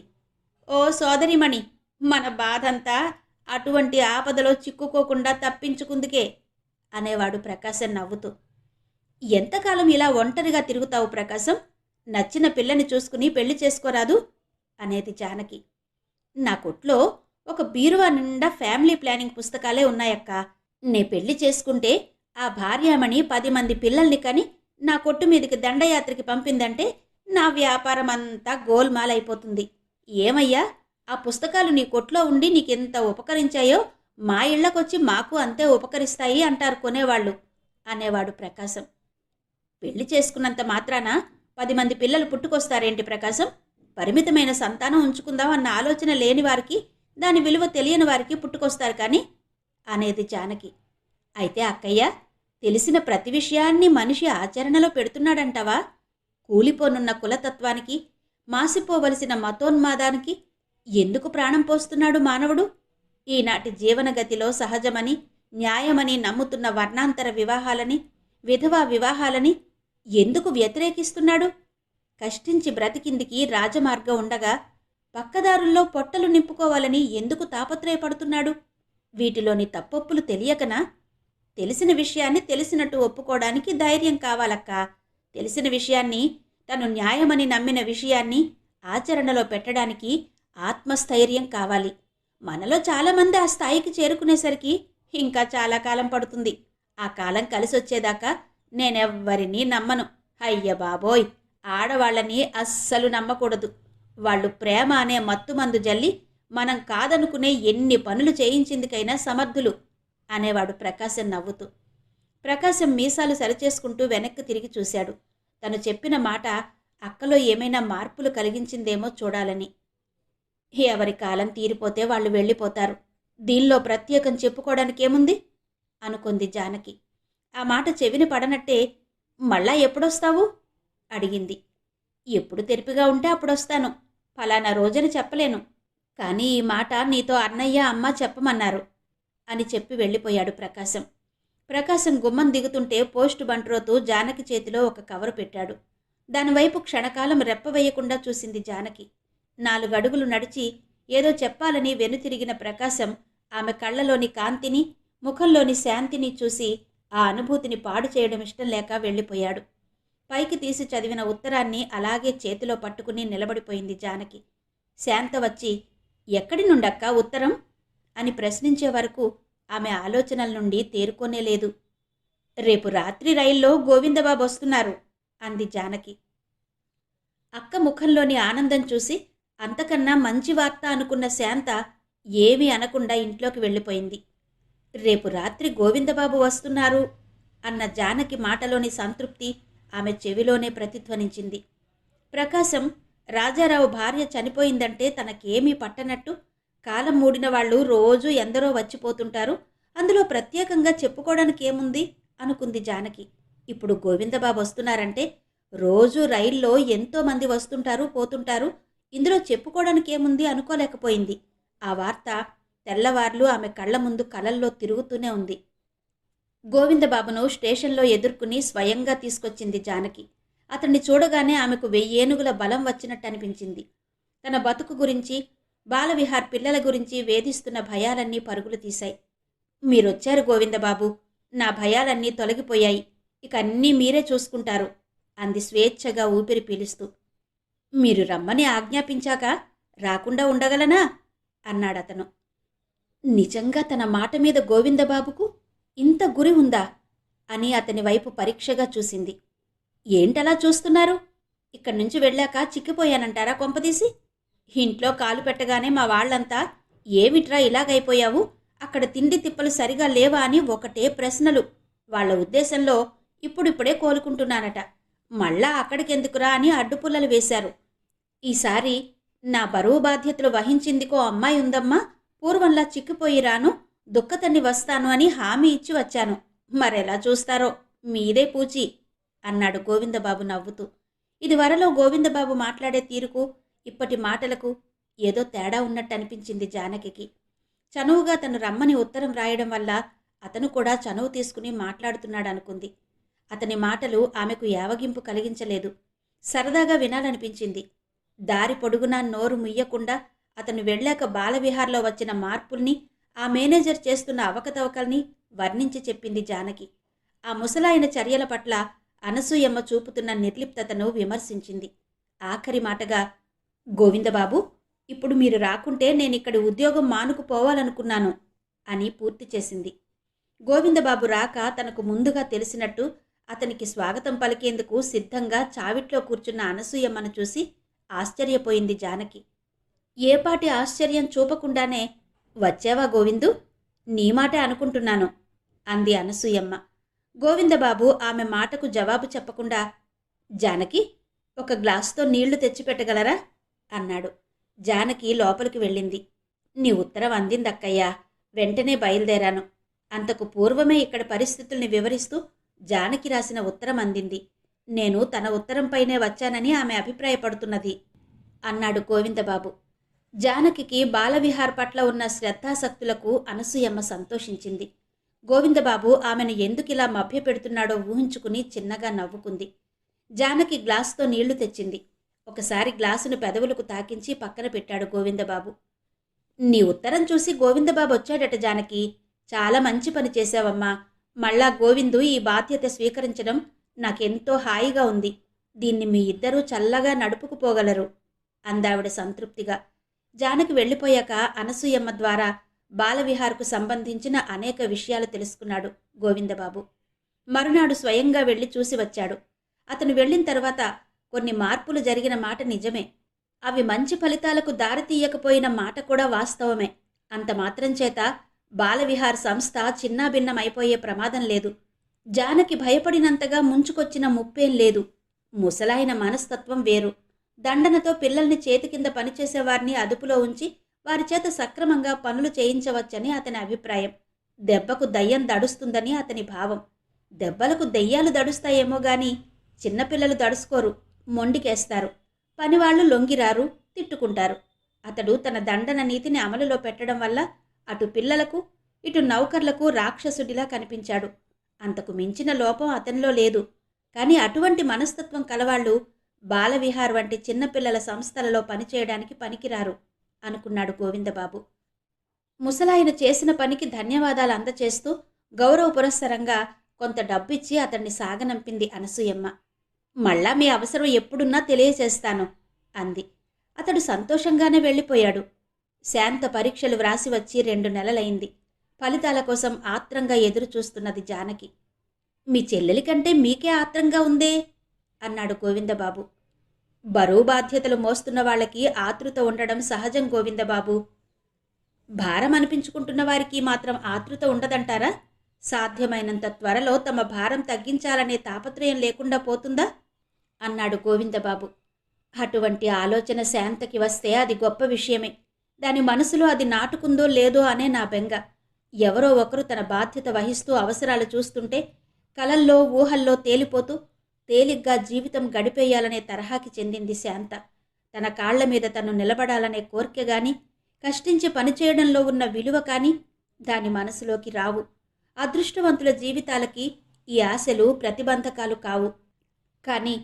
ఓ సోదరిమణి, మన బాధంతా అటువంటి ఆపదలో చిక్కుకోకుండా తప్పించుకుందుకే అనేవాడు ప్రకాశం నవ్వుతూ. ఎంతకాలం ఇలా ఒంటరిగా తిరుగుతావు ప్రకాశం? నచ్చిన పిల్లని చూసుకుని పెళ్లి చేసుకోరాదు అనేది జానకి. నా కొట్లో ఒక బీరువా నిండా ఫ్యామిలీ ప్లానింగ్ పుస్తకాలే ఉన్నాయక్క. నే పెళ్లి చేసుకుంటే ఆ భార్యామణి 10 మంది పిల్లల్ని కని నా కొట్టు మీదకి దండయాత్రకి పంపిందంటే నా వ్యాపారం అంతా గోల్మాలైపోతుంది. ఏమయ్యా, ఆ పుస్తకాలు నీ కొట్లో ఉండి నీకెంత ఉపకరించాయో మా ఇళ్లకొచ్చి మాకు అంతే ఉపకరిస్తాయి అంటారు కొనేవాళ్ళు అనేవాడు ప్రకాశం. పెళ్లి చేసుకున్నంత మాత్రాన 10 మంది పిల్లలు పుట్టుకొస్తారేంటి ప్రకాశం? పరిమితమైన సంతానం ఉంచుకుందాం అన్న ఆలోచన లేని వారికి, దాని విలువ తెలియని వారికి పుట్టుకొస్తారు కానీ అనేది జానకి. అయితే అక్కయ్య, తెలిసిన ప్రతి విషయాన్ని మనిషి ఆచరణలో పెడుతున్నాడంటావా? కూలిపోనున్న కులతత్వానికి, మాసిపోవలసిన మతోన్మాదానికి ఎందుకు ప్రాణం పోస్తున్నాడు మానవుడు? ఈనాటి జీవనగతిలో సహజమని, న్యాయమని నమ్ముతున్న వర్ణాంతర వివాహాలని, విధవా వివాహాలని ఎందుకు వ్యతిరేకిస్తున్నాడు? కష్టించి బ్రతికిందికి రాజమార్గం ఉండగా పక్కదారుల్లో పొట్టలు నింపుకోవాలని ఎందుకు తాపత్రయపడుతున్నాడు? వీటిలోని తప్పొప్పులు తెలియకనా? తెలిసిన విషయాన్ని తెలిసినట్టు ఒప్పుకోవడానికి ధైర్యం కావాలక్కా. తెలిసిన విషయాన్ని, తను న్యాయమని నమ్మిన విషయాన్ని ఆచరణలో పెట్టడానికి ఆత్మస్థైర్యం కావాలి. మనలో చాలామంది ఆ స్థాయికి చేరుకునేసరికి ఇంకా చాలా కాలం పడుతుంది. ఆ కాలం కలిసొచ్చేదాకా నేనెవ్వరినీ నమ్మను. అయ్య బాబోయ్, ఆడవాళ్ళని అస్సలు నమ్మకూడదు. వాళ్ళు ప్రేమ అనే మత్తుమందు జల్లి మనం కాదనుకునే ఎన్ని పనులు చేయించిందికైనా సమర్థులు అనేవాడు ప్రకాశం నవ్వుతూ. ప్రకాశం మీసాలు సరిచేసుకుంటూ వెనక్కి తిరిగి చూశాడు. తను చెప్పిన మాట అక్కలో ఏమైనా మార్పులు కలిగించిందేమో చూడాలని. ఎవరి కాలం తీరిపోతే వాళ్ళు వెళ్ళిపోతారు, దీనిలో ప్రత్యేకం చెప్పుకోవడానికేముంది అనుకుంది జానకి. ఆ మాట చెవిని పడనట్టే, మళ్ళా ఎప్పుడొస్తావు అడిగింది. ఎప్పుడు తెరిపిగా ఉంటే అప్పుడొస్తాను, ఫలానా రోజని చెప్పలేను, కానీ ఈ మాట నీతో అన్నయ్య అమ్మ చెప్పమన్నారు అని చెప్పి వెళ్ళిపోయాడు ప్రకాశం. ప్రకాశం గుమ్మం దిగుతుంటే పోస్టు బంట్రోతు జానకి చేతిలో ఒక కవరు పెట్టాడు. దానివైపు క్షణకాలం రెప్పవేయకుండా చూసింది జానకి. 4 అడుగులు నడిచి ఏదో చెప్పాలని వెనుతిరిగిన ప్రకాశం ఆమె కళ్ళలోని కాంతిని, ముఖంలోని శాంతిని చూసి ఆ అనుభూతిని పాడు చేయడం ఇష్టం లేక వెళ్ళిపోయాడు. పైకి తీసి చదివిన ఉత్తరాన్ని అలాగే చేతిలో పట్టుకుని నిలబడిపోయింది జానకి. శాంత వచ్చి, ఎక్కడి నుండక్కా ఉత్తరం అని ప్రశ్నించే వరకు ఆమె ఆలోచనల నుండి తేరుకోనేలేదు. రేపు రాత్రి రైల్లో గోవిందబాబు వస్తున్నారు అంది జానకి. అక్క ముఖంలోని ఆనందం చూసి అంతకన్నా మంచి వార్త అనుకున్న శాంత ఏమీ అనకుండా ఇంట్లోకి వెళ్ళిపోయింది. రేపు రాత్రి గోవిందబాబు వస్తున్నారు అన్న జానకి మాటలోని సంతృప్తి ఆమె చెవిలోనే ప్రతిధ్వనించింది. ప్రకాశం రాజారావు భార్య చనిపోయిందంటే తనకేమీ పట్టనట్టు, కాలం మూడిన వాళ్ళు రోజూ ఎందరో వచ్చిపోతుంటారు, అందులో ప్రత్యేకంగా చెప్పుకోవడానికి ఏముంది అనుకుంది జానకి. ఇప్పుడు గోవిందబాబు వస్తున్నారంటే రోజూ రైల్లో ఎంతోమంది వస్తుంటారు పోతుంటారు, ఇందులో చెప్పుకోవడానికి ఏముంది అనుకోలేకపోయింది. ఆ వార్త తెల్లవార్లు ఆమె కళ్ల ముందు కలల్లో తిరుగుతూనే ఉంది. గోవిందబాబును స్టేషన్లో ఎదుర్కొని స్వయంగా తీసుకొచ్చింది జానకి. అతన్ని చూడగానే ఆమెకు 1000 ఏనుగుల బలం వచ్చినట్టు అనిపించింది. తన బతుకు గురించి, బాలవిహార్ పిల్లల గురించి వేధిస్తున్న భయాలన్నీ పరుగులు తీశాయి. మీరొచ్చారు గోవిందబాబు, నా భయాలన్నీ తొలగిపోయాయి, ఇక అన్నీ మీరే చూసుకుంటారు అంది స్వేచ్ఛగా ఊపిరి పీలుస్తూ. మీరు రమ్మని ఆజ్ఞాపించాక రాకుండా ఉండగలనా అన్నాడతను. నిజంగా తన మాట మీద గోవిందబాబుకు ఇంత గురి ఉందా అని అతని వైపు పరీక్షగా చూసింది. ఏంటలా చూస్తున్నారు? ఇక్కడి నుంచి వెళ్ళాక చిక్కిపోయానంటారా కొంపదీసి? ఇంట్లో కాలు పెట్టగానే మా వాళ్లంతా ఏమిట్రా ఇలాగైపోయావు, అక్కడ తిండి తిప్పలు సరిగా లేవా అని ఒకటే ప్రశ్నలు. వాళ్ల ఉద్దేశంలో ఇప్పుడిప్పుడే కోలుకుంటున్నానట, మళ్ళా అక్కడికెందుకురా అని అడ్డుపుల్లలు వేశారు. ఈసారి నా బరువు బాధ్యతలు వహించిందికో అమ్మాయి ఉందమ్మా, పూర్వంలా చిక్కిపోయి రాను, దుక్కతన్ని వస్తాను అని హామీ ఇచ్చి వచ్చాను. మరెలా చూస్తారో మీదే పూచి అన్నాడు గోవిందబాబు నవ్వుతూ. ఇదివరలో గోవిందబాబు మాట్లాడే తీరుకు ఇప్పటి మాటలకు ఏదో తేడా ఉన్నట్టు అనిపించింది జానకికి. చనువుగా తను రమ్మని ఉత్తరం రాయడం వల్ల అతను కూడా చనువు తీసుకుని మాట్లాడుతున్నాడనుకుంది. అతని మాటలు ఆమెకు యావగింపు కలిగించలేదు, సరదాగా వినాలనిపించింది. దారి పొడుగునా నోరు ముయ్యకుండా అతను వెళ్ళాక బాలవిహార్లో వచ్చిన మార్పుల్ని, ఆ మేనేజర్ చేస్తున్న అవకతవకల్ని వర్ణించి చెప్పింది జానకి. ఆ ముసలాయన చర్యల పట్ల అనసూయమ్మ చూపుతున్న నిర్లిప్తతను విమర్శించింది. ఆఖరి మాటగా, గోవిందబాబు, ఇప్పుడు మీరు రాకుంటే నేనిక్కడి ఉద్యోగం మానుకుపోవాలనుకున్నాను అని పూర్తి చేసింది. గోవిందబాబు రాక తనకు ముందుగా తెలిసినట్టు అతనికి స్వాగతం పలికేందుకు సిద్ధంగా చావిట్లో కూర్చున్న అనసూయమ్మను చూసి ఆశ్చర్యపోయింది జానకి. ఏపాటి ఆశ్చర్యం చూపకుండానే, వచ్చావా గోవిందు, నీ మాటే అనుకుంటున్నాను అంది అనసూయమ్మ. గోవిందబాబు ఆమె మాటకు జవాబు చెప్పకుండా, జానకి, ఒక గ్లాసుతో నీళ్లు తెచ్చిపెట్టగలరా అన్నాడు. జానకి లోపలికి వెళ్ళింది. నీ ఉత్తరం అందిందక్కయ్యా, వెంటనే బయలుదేరాను. అంతకు పూర్వమే ఇక్కడ పరిస్థితుల్ని వివరిస్తూ జానకి రాసిన ఉత్తరం అందింది. నేను తన ఉత్తరంపైనే వచ్చానని ఆమె అభిప్రాయపడుతున్నది అన్నాడు గోవిందబాబు. జానకికి బాలవిహార్ పట్ల ఉన్న శ్రద్ధాసక్తులకు అనసూయమ్మ సంతోషించింది. గోవిందబాబు ఆమెను ఎందుకిలా మభ్యపెడుతున్నాడో ఊహించుకుని చిన్నగా నవ్వుకుంది. జానకి గ్లాసుతో నీళ్లు తెచ్చింది. ఒకసారి గ్లాసును పెదవులకు తాకించి పక్కన పెట్టాడు గోవిందబాబు. నీ ఉత్తరం చూసి గోవిందబాబు వచ్చాడట జానకి, చాలా మంచి పని చేశావమ్మా. మళ్ళా గోవిందు ఈ బాధ్యత స్వీకరించడం నాకెంతో హాయిగా ఉంది. దీన్ని మీ ఇద్దరూ చల్లగా నడుపుకుపోగలరు అందావిడ సంతృప్తిగా. జానకి వెళ్ళిపోయాక అనసూయమ్మ ద్వారా బాలవిహార్కు సంబంధించిన అనేక విషయాలు తెలుసుకున్నాడు గోవిందబాబు. మరునాడు స్వయంగా వెళ్ళి చూసి వచ్చాడు. అతను వెళ్ళిన తర్వాత కొన్ని మార్పులు జరిగిన మాట నిజమే. అవి మంచి ఫలితాలకు దారితీయకపోయిన మాట కూడా వాస్తవమే. అంత మాత్రం చేత బాలవిహార్ సంస్థ చిన్నాభిన్నమైపోయే ప్రమాదం లేదు. జానకి భయపడినంతగా ముంచుకొచ్చిన ముప్పేం లేదు. ముసలాయన మనస్తత్వం వేరు. దండనతో పిల్లల్ని చేతి కింద పనిచేసేవారిని అదుపులో ఉంచి వారి చేత సక్రమంగా పనులు చేయించవచ్చని అతని అభిప్రాయం. దెబ్బకు దయ్యం దడుస్తుందని అతని భావం. దెబ్బలకు దెయ్యాలు దడుస్తాయేమో గాని చిన్నపిల్లలు దడుసుకోరు, మొండికేస్తారు. పనివాళ్లు లొంగిరారు, తిట్టుకుంటారు. అతడు తన దండన నీతిని అమలులో పెట్టడం వల్ల అటు పిల్లలకు ఇటు నౌకర్లకు రాక్షసుడిలా కనిపించాడు. అంతకు మించిన లోపం అతనిలో లేదు. కానీ అటువంటి మనస్తత్వం కలవాళ్లు బాలవిహార్ వంటి చిన్నపిల్లల సంస్థలలో పనిచేయడానికి పనికిరారు అనుకున్నాడు గోవిందబాబు. ముసలాయన చేసిన పనికి ధన్యవాదాలు అందచేస్తూ గౌరవ పురస్సరంగా కొంత డబ్బిచ్చి అతన్ని సాగనంపింది అనసూయమ్మ. మళ్ళా మీ అవసరం ఎప్పుడున్నా తెలియచేస్తాను అంది. అతడు సంతోషంగానే వెళ్ళిపోయాడు. శాంత పరీక్షలు వ్రాసి వచ్చి 2 నెలలైంది. ఫలితాల కోసం ఆత్రంగా ఎదురు చూస్తున్నది జానకి. మీ చెల్లెలి కంటే మీకే ఆత్రంగా ఉందే అన్నాడు గోవిందబాబు. బరువు బాధ్యతలు మోస్తున్న వాళ్ళకి ఆతృత ఉండడం సహజం గోవిందబాబు. భారం అనిపించుకుంటున్న వారికి మాత్రం ఆతృత ఉండదంటారా? సాధ్యమైనంత త్వరలో తమ భారం తగ్గించాలనే తాపత్రయం లేకుండా పోతుందా అన్నాడు గోవిందబాబు. అటువంటి ఆలోచన శాంతకి వస్తే అది గొప్ప విషయమే. దాని మనసులో అది నాటుకుందో లేదో అనే నా బెంగ. ఎవరో ఒకరు తన బాధ్యత వహిస్తూ అవసరాలు చూస్తుంటే కలల్లో ఊహల్లో తేలిపోతూ తేలిగ్గా జీవితం గడిపేయాలనే తరహాకి చెందింది శాంత. తన కాళ్ల మీద తను నిలబడాలనే కోరిక గాని, కష్టించి పనిచేయడంలో ఉన్న విలువ కానీ దాని మనసులోకి రావు. అదృష్టవంతుల జీవితాలకి ఈ ఆశలు ప్రతిబంధకాలు కావు. కానీ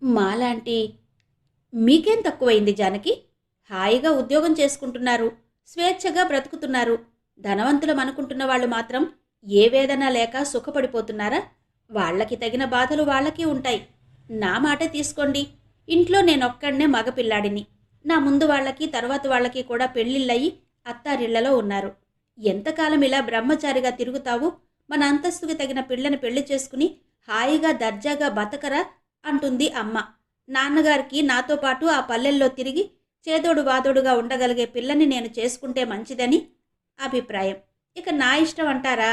మాలాంటి మీకేం తక్కువైంది జానకి? హాయిగా ఉద్యోగం చేసుకుంటున్నారు, స్వేచ్ఛగా బ్రతుకుతున్నారు. ధనవంతులం అనుకుంటున్న వాళ్ళు మాత్రం ఏ వేదన లేక సుఖపడిపోతున్నారా? వాళ్ళకి తగిన బాధలు వాళ్ళకి ఉంటాయి. నా మాటే తీసుకోండి. ఇంట్లో నేనొక్కడనే మగపిల్లాడిని. నా ముందు వాళ్ళకి తర్వాత వాళ్ళకి కూడా పెళ్ళిళ్ళయి అత్తారిళ్లలో ఉన్నారు. ఎంతకాలం ఇలా బ్రహ్మచారిగా తిరుగుతావు? మన అంతస్తుకి తగిన పిల్లని పెళ్లి చేసుకుని హాయిగా దర్జాగా బతకరా అంటుంది అమ్మ. నాన్నగారికి నాతో పాటు ఆ పల్లెల్లో తిరిగి చేదోడు వాదోడుగా ఉండగలిగే పిల్లని నేను చేసుకుంటే మంచిదని అభిప్రాయం. ఇక నా ఇష్టం అంటారా?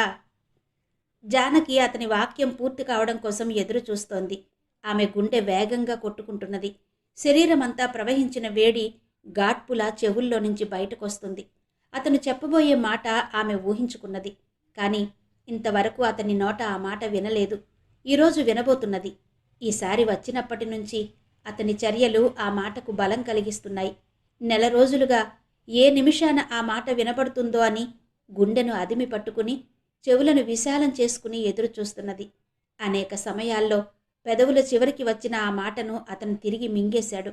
జానకి అతని వాక్యం పూర్తి కావడం కోసం ఎదురు చూస్తోంది. ఆమె గుండె వేగంగా కొట్టుకుంటున్నది. శరీరమంతా ప్రవహించిన వేడి గాడ్పులా చెవుల్లో నుంచి బయటకొస్తుంది. అతను చెప్పబోయే మాట ఆమె ఊహించుకున్నది. కానీ ఇంతవరకు అతని నోట ఆ మాట వినలేదు. ఈరోజు వినబోతున్నది. ఈసారి వచ్చినప్పటి నుంచి అతని చర్యలు ఆ మాటకు బలం కలిగిస్తున్నాయి. నెల రోజులుగా ఏ నిమిషాన ఆ మాట వినబడుతుందో అని గుండెను అదిమి పట్టుకుని చెవులను విశాలం చేసుకుని ఎదురు చూస్తున్నది. అనేక సమయాల్లో పెదవుల చివరికి వచ్చిన ఆ మాటను అతను తిరిగి మింగేశాడు.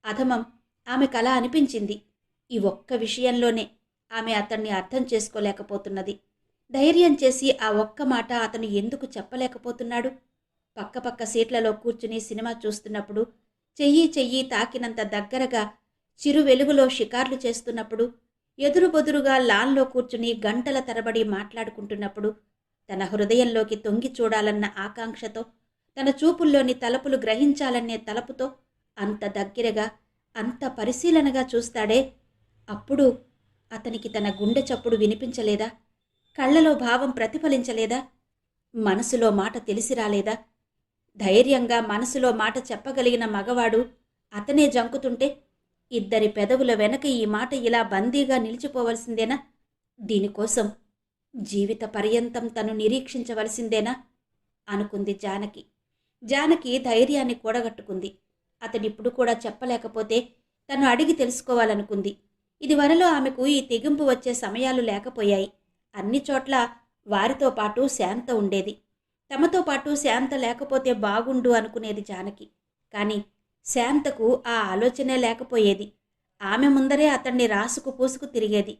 అధమం ఆమెకలా అనిపించింది. ఈ ఒక్క విషయంలోనే ఆమె అతన్ని అర్థం చేసుకోలేకపోతున్నది. ధైర్యం చేసి ఆ ఒక్క మాట అతను ఎందుకు చెప్పలేకపోతున్నాడు? పక్కపక్క సీట్లలో కూర్చుని సినిమా చూస్తున్నప్పుడు, చెయ్యి తాకినంత దగ్గరగా చిరు వెలుగులో షికార్లు చేస్తున్నప్పుడు, ఎదురుబొదురుగా లాన్లో కూర్చుని గంటల తరబడి మాట్లాడుకుంటున్నప్పుడు, తన హృదయంలోకి తొంగి చూడాలన్న ఆకాంక్షతో, తన చూపుల్లోని తలపులు గ్రహించాలనే తలపుతో అంత దగ్గరగా, అంత పరిశీలనగా చూస్తాడే, అప్పుడు అతనికి తన గుండె చప్పుడు వినిపించలేదా? కళ్లలో భావం ప్రతిఫలించలేదా? మనసులో మాట తెలిసి రాలేదా? ధైర్యంగా మనసులో మాట చెప్పగలిగిన మగవాడు అతనే జంకుతుంటే, ఇద్దరి పెదవుల వెనక ఈ మాట ఇలా బందీగా నిలిచిపోవలసిందేనా? దీనికోసం జీవిత పర్యంతం తను నిరీక్షించవలసిందేనా అనుకుంది జానకి. జానకి ధైర్యాన్ని కూడగట్టుకుంది. అతడిప్పుడు కూడా చెప్పలేకపోతే తను అడిగి తెలుసుకోవాలనుకుంది. ఇదివరలో ఆమెకు ఈ తెగింపు వచ్చే సమయాలు లేకపోయాయి. అన్ని చోట్ల వారితో పాటు శాంత ఉండేది. తమతో పాటు శాంత లేకపోతే బాగుండు అనుకునేది జానకి. కానీ శాంతకు ఆ ఆలోచనే లేకపోయేది. ఆమె ముందరే అతన్ని రాసుకు పూసుకు తిరిగేది.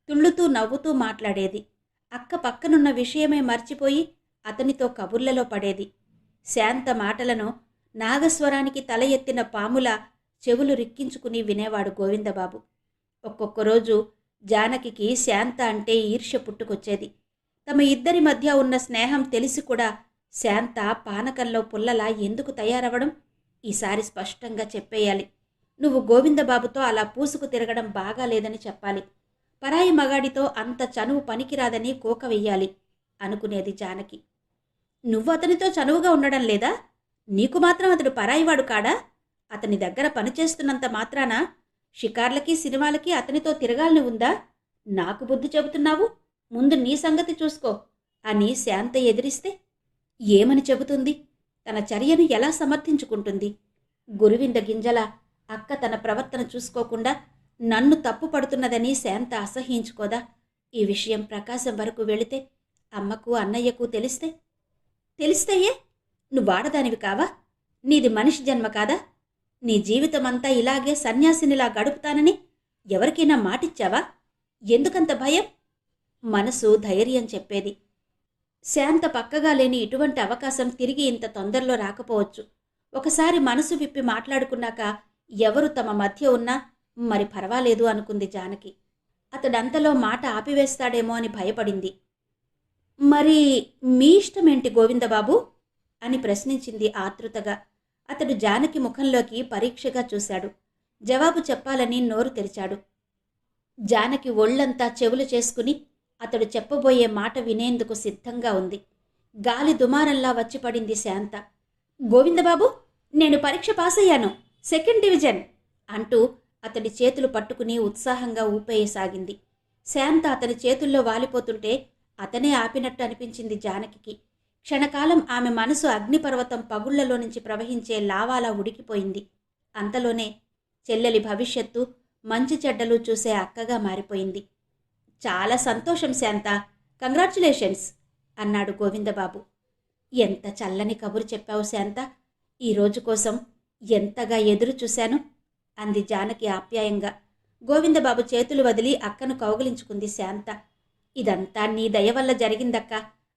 తుళ్ళుతూ నవ్వుతూ మాట్లాడేది. అక్క పక్కనున్న విషయమే మర్చిపోయి అతనితో కబుర్లలో పడేది. శాంత మాటలను నాగస్వరానికి తల ఎత్తిన పాములా చెవులు రిక్కించుకుని వినేవాడు గోవిందబాబు. ఒక్కొక్క రోజు జానకికి శాంత అంటే ఈర్ష్య పుట్టుకొచ్చేది. తమ ఇద్దరి మధ్య ఉన్న స్నేహం తెలిసి కూడా శాంత పానకంలో పుల్లలా ఎందుకు తయారవడం? ఈసారి స్పష్టంగా చెప్పేయాలి. నువ్వు గోవిందబాబుతో అలా పూసుకు తిరగడం బాగాలేదని చెప్పాలి. పరాయి మగాడితో అంత చనువు పనికిరాదని కోక వెయ్యాలి అనుకునేది జానకి. నువ్వు అతనితో చనువుగా ఉండడం లేదా? నీకు మాత్రం అతడు పరాయివాడు కాడా? అతని దగ్గర పనిచేస్తున్నంత మాత్రాన షికార్లకి సినిమాలకి అతనితో తిరగాలని ఉందా? నాకు బుద్ధి చెబుతున్నావు? ముందు నీ సంగతి చూసుకో అని శాంత ఎదిరిస్తే ఏమని చెబుతుంది? తన చర్యను ఎలా సమర్థించుకుంటుంది? గురువింద గింజల అక్క తన ప్రవర్తన చూసుకోకుండా నన్ను తప్పు పడుతున్నదని శాంత అసహ్యించుకోదా? ఈ విషయం ప్రకాశం వరకు వెళితే అమ్మకు అన్నయ్యకు తెలిస్తేయే? నువ్వాడదానివి కావా? నీది మనిషి జన్మ కాదా? నీ జీవితమంతా ఇలాగే సన్యాసినిలా గడుపుతానని ఎవరికైనా మాటిచ్చావా? ఎందుకంత భయం? మనసు ధైర్యం చెప్పేది. శాంత పక్కగా లేని ఇటువంటి అవకాశం తిరిగి ఇంత తొందరలో రాకపోవచ్చు. ఒకసారి మనసు విప్పి మాట్లాడుకున్నాక ఎవరు తమ మధ్య ఉన్నా మరి పర్వాలేదు అనుకుంది జానకి. అతడంతలో మాట ఆపివేస్తాడేమో అని భయపడింది. మరి మీ ఇష్టమేంటి గోవిందబాబు అని ప్రశ్నించింది ఆతృతగా. అతడు జానకి ముఖంలోకి పరీక్షగా చూశాడు. జవాబు చెప్పాలని నోరు తెరిచాడు. జానకి ఒళ్లంతా చెవులు చేసుకుని అతడు చెప్పబోయే మాట వినేందుకు సిద్ధంగా ఉంది. గాలి దుమారంలా వచ్చిపడింది శాంత. గోవిందబాబు, నేను పరీక్ష పాస్ అయ్యాను, 2nd డివిజన్ అంటూ అతడి చేతులు పట్టుకుని ఉత్సాహంగా ఊపేయసాగింది. శాంత అతని చేతుల్లో వాలిపోతుంటే అతనే ఆపినట్టు అనిపించింది జానకికి. క్షణకాలం ఆమె మనసు అగ్నిపర్వతం పగుళ్లలో నుంచి ప్రవహించే లావాలా ఉడికిపోయింది. అంతలోనే చెల్లెలి భవిష్యత్తు, మంచి చెడ్డలు చూసే అక్కగా మారిపోయింది. చాలా సంతోషం శాంత, కంగ్రాచ్యులేషన్స్ అన్నాడు గోవిందబాబు. ఎంత చల్లని కబురు చెప్పావు శాంత, ఈరోజు కోసం ఎంతగా ఎదురు చూశాను అంది జానకి ఆప్యాయంగా. గోవిందబాబు చేతులు వదిలి అక్కను కౌగిలించుకుంది శాంత. ఇదంతా నీ దయ వల్ల జరిగిందక్క.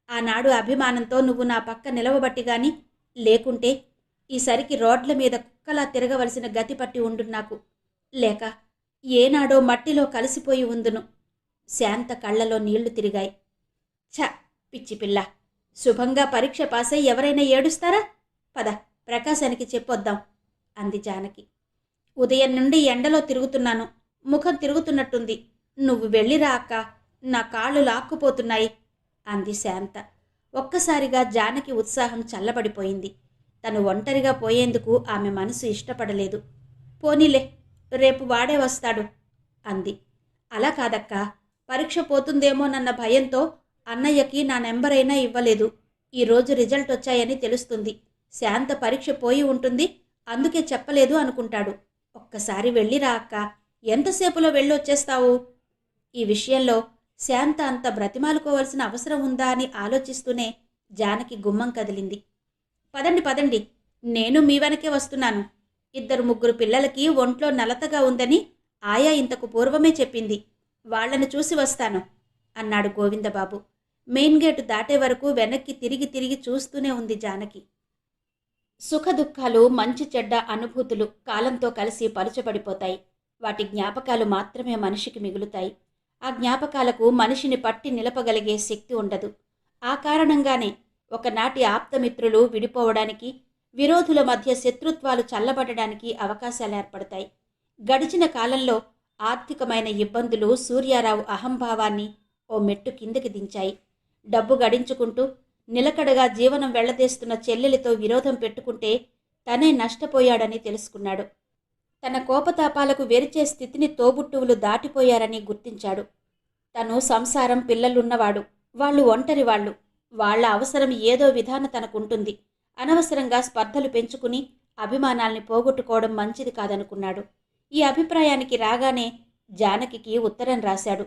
ఆనాడు అభిమానంతో నువ్వు నా పక్క నిలవబట్టిగాని, లేకుంటే ఈసరికి రోడ్ల మీద కుక్కలా తిరగవలసిన గతి పట్టి ఉండు నాకు. లేక ఏనాడో మట్టిలో కలిసిపోయి ఉందును. శాంత కళ్లలో నీళ్లు తిరిగాయి. ఛ, పిచ్చి పిల్ల, శుభంగా పరీక్ష పాసై ఎవరైనా ఏడుస్తారా? పద, ప్రకాశానికి చెప్పొద్దాం అంది జానకి. ఉదయం నుండి ఎండలో తిరుగుతున్నాను, ముఖం తిరుగుతున్నట్టుంది. నువ్వు వెళ్ళిరా అక్క, నా కాళ్ళు లాక్కుపోతున్నాయి అంది శాంత. ఒక్కసారిగా జానకి ఉత్సాహం చల్లబడిపోయింది. తను ఒంటరిగా పోయేందుకు ఆమె మనసు ఇష్టపడలేదు. పోనీలే, రేపు వాడే వస్తాడు అంది. అలా కాదక్కా, పరీక్ష పోతుందేమోనన్న భయంతో అన్నయ్యకి నా నెంబరైనా ఇవ్వలేదు. ఈరోజు రిజల్ట్ వచ్చాయని తెలుస్తుంది. శాంత పరీక్ష పోయి ఉంటుంది, అందుకే చెప్పలేదు అనుకుంటాడు. ఒక్కసారి వెళ్ళిరా అక్క, ఎంతసేపులో వెళ్ళొచ్చేస్తావు? ఈ విషయంలో శాంత అంత బ్రతిమాలుకోవాల్సిన అవసరం ఉందా అని ఆలోచిస్తూనే జానకి గుమ్మం కదిలింది. పదండి పదండి, నేను మీ వెనకే వస్తున్నాను. 2-3 పిల్లలకి ఒంట్లో నలతగా ఉందని ఆయా ఇంతకు పూర్వమే చెప్పింది. వాళ్లను చూసి వస్తాను అన్నాడు గోవిందబాబు. మెయిన్ గేటు దాటే వరకు వెనక్కి తిరిగి తిరిగి చూస్తూనే ఉంది జానకి. సుఖదుఖాలు, మంచి చెడ్డ అనుభూతులు కాలంతో కలిసి పలుచబడిపోతాయి. వాటి జ్ఞాపకాలు మాత్రమే మనిషికి మిగులుతాయి. ఆ జ్ఞాపకాలకు మనిషిని పట్టి నిలపగలిగే శక్తి ఉండదు. ఆ కారణంగానే ఒకనాటి ఆప్తమిత్రులు విడిపోవడానికి, విరోధుల మధ్య శత్రుత్వాలు చల్లబడడానికి అవకాశాలు ఏర్పడతాయి. గడిచిన కాలంలో ఆర్థికమైన ఇబ్బందులు సూర్యారావు అహంభావాన్ని ఓ మెట్టు కిందకి దించాయి. డబ్బు గడించుకుంటూ నిలకడగా జీవనం వెళ్లదీస్తున్న చెల్లెలితో విరోధం పెట్టుకుంటే తనే నష్టపోయాడని తెలుసుకున్నాడు. తన కోపతాపాలకు వెరిచే స్థితిని తోబుట్టువులు దాటిపోయారని గుర్తించాడు. తను సంసారం, పిల్లలున్నవాడు. వాళ్ళు ఒంటరివాళ్లు. వాళ్ల అవసరం ఏదో విధాన తనకుంటుంది. అనవసరంగా స్పర్ధలు పెంచుకుని అభిమానాల్ని పోగొట్టుకోవడం మంచిది కాదనుకున్నాడు. ఈ అభిప్రాయానికి రాగానే జానకికి ఉత్తరం రాశాడు.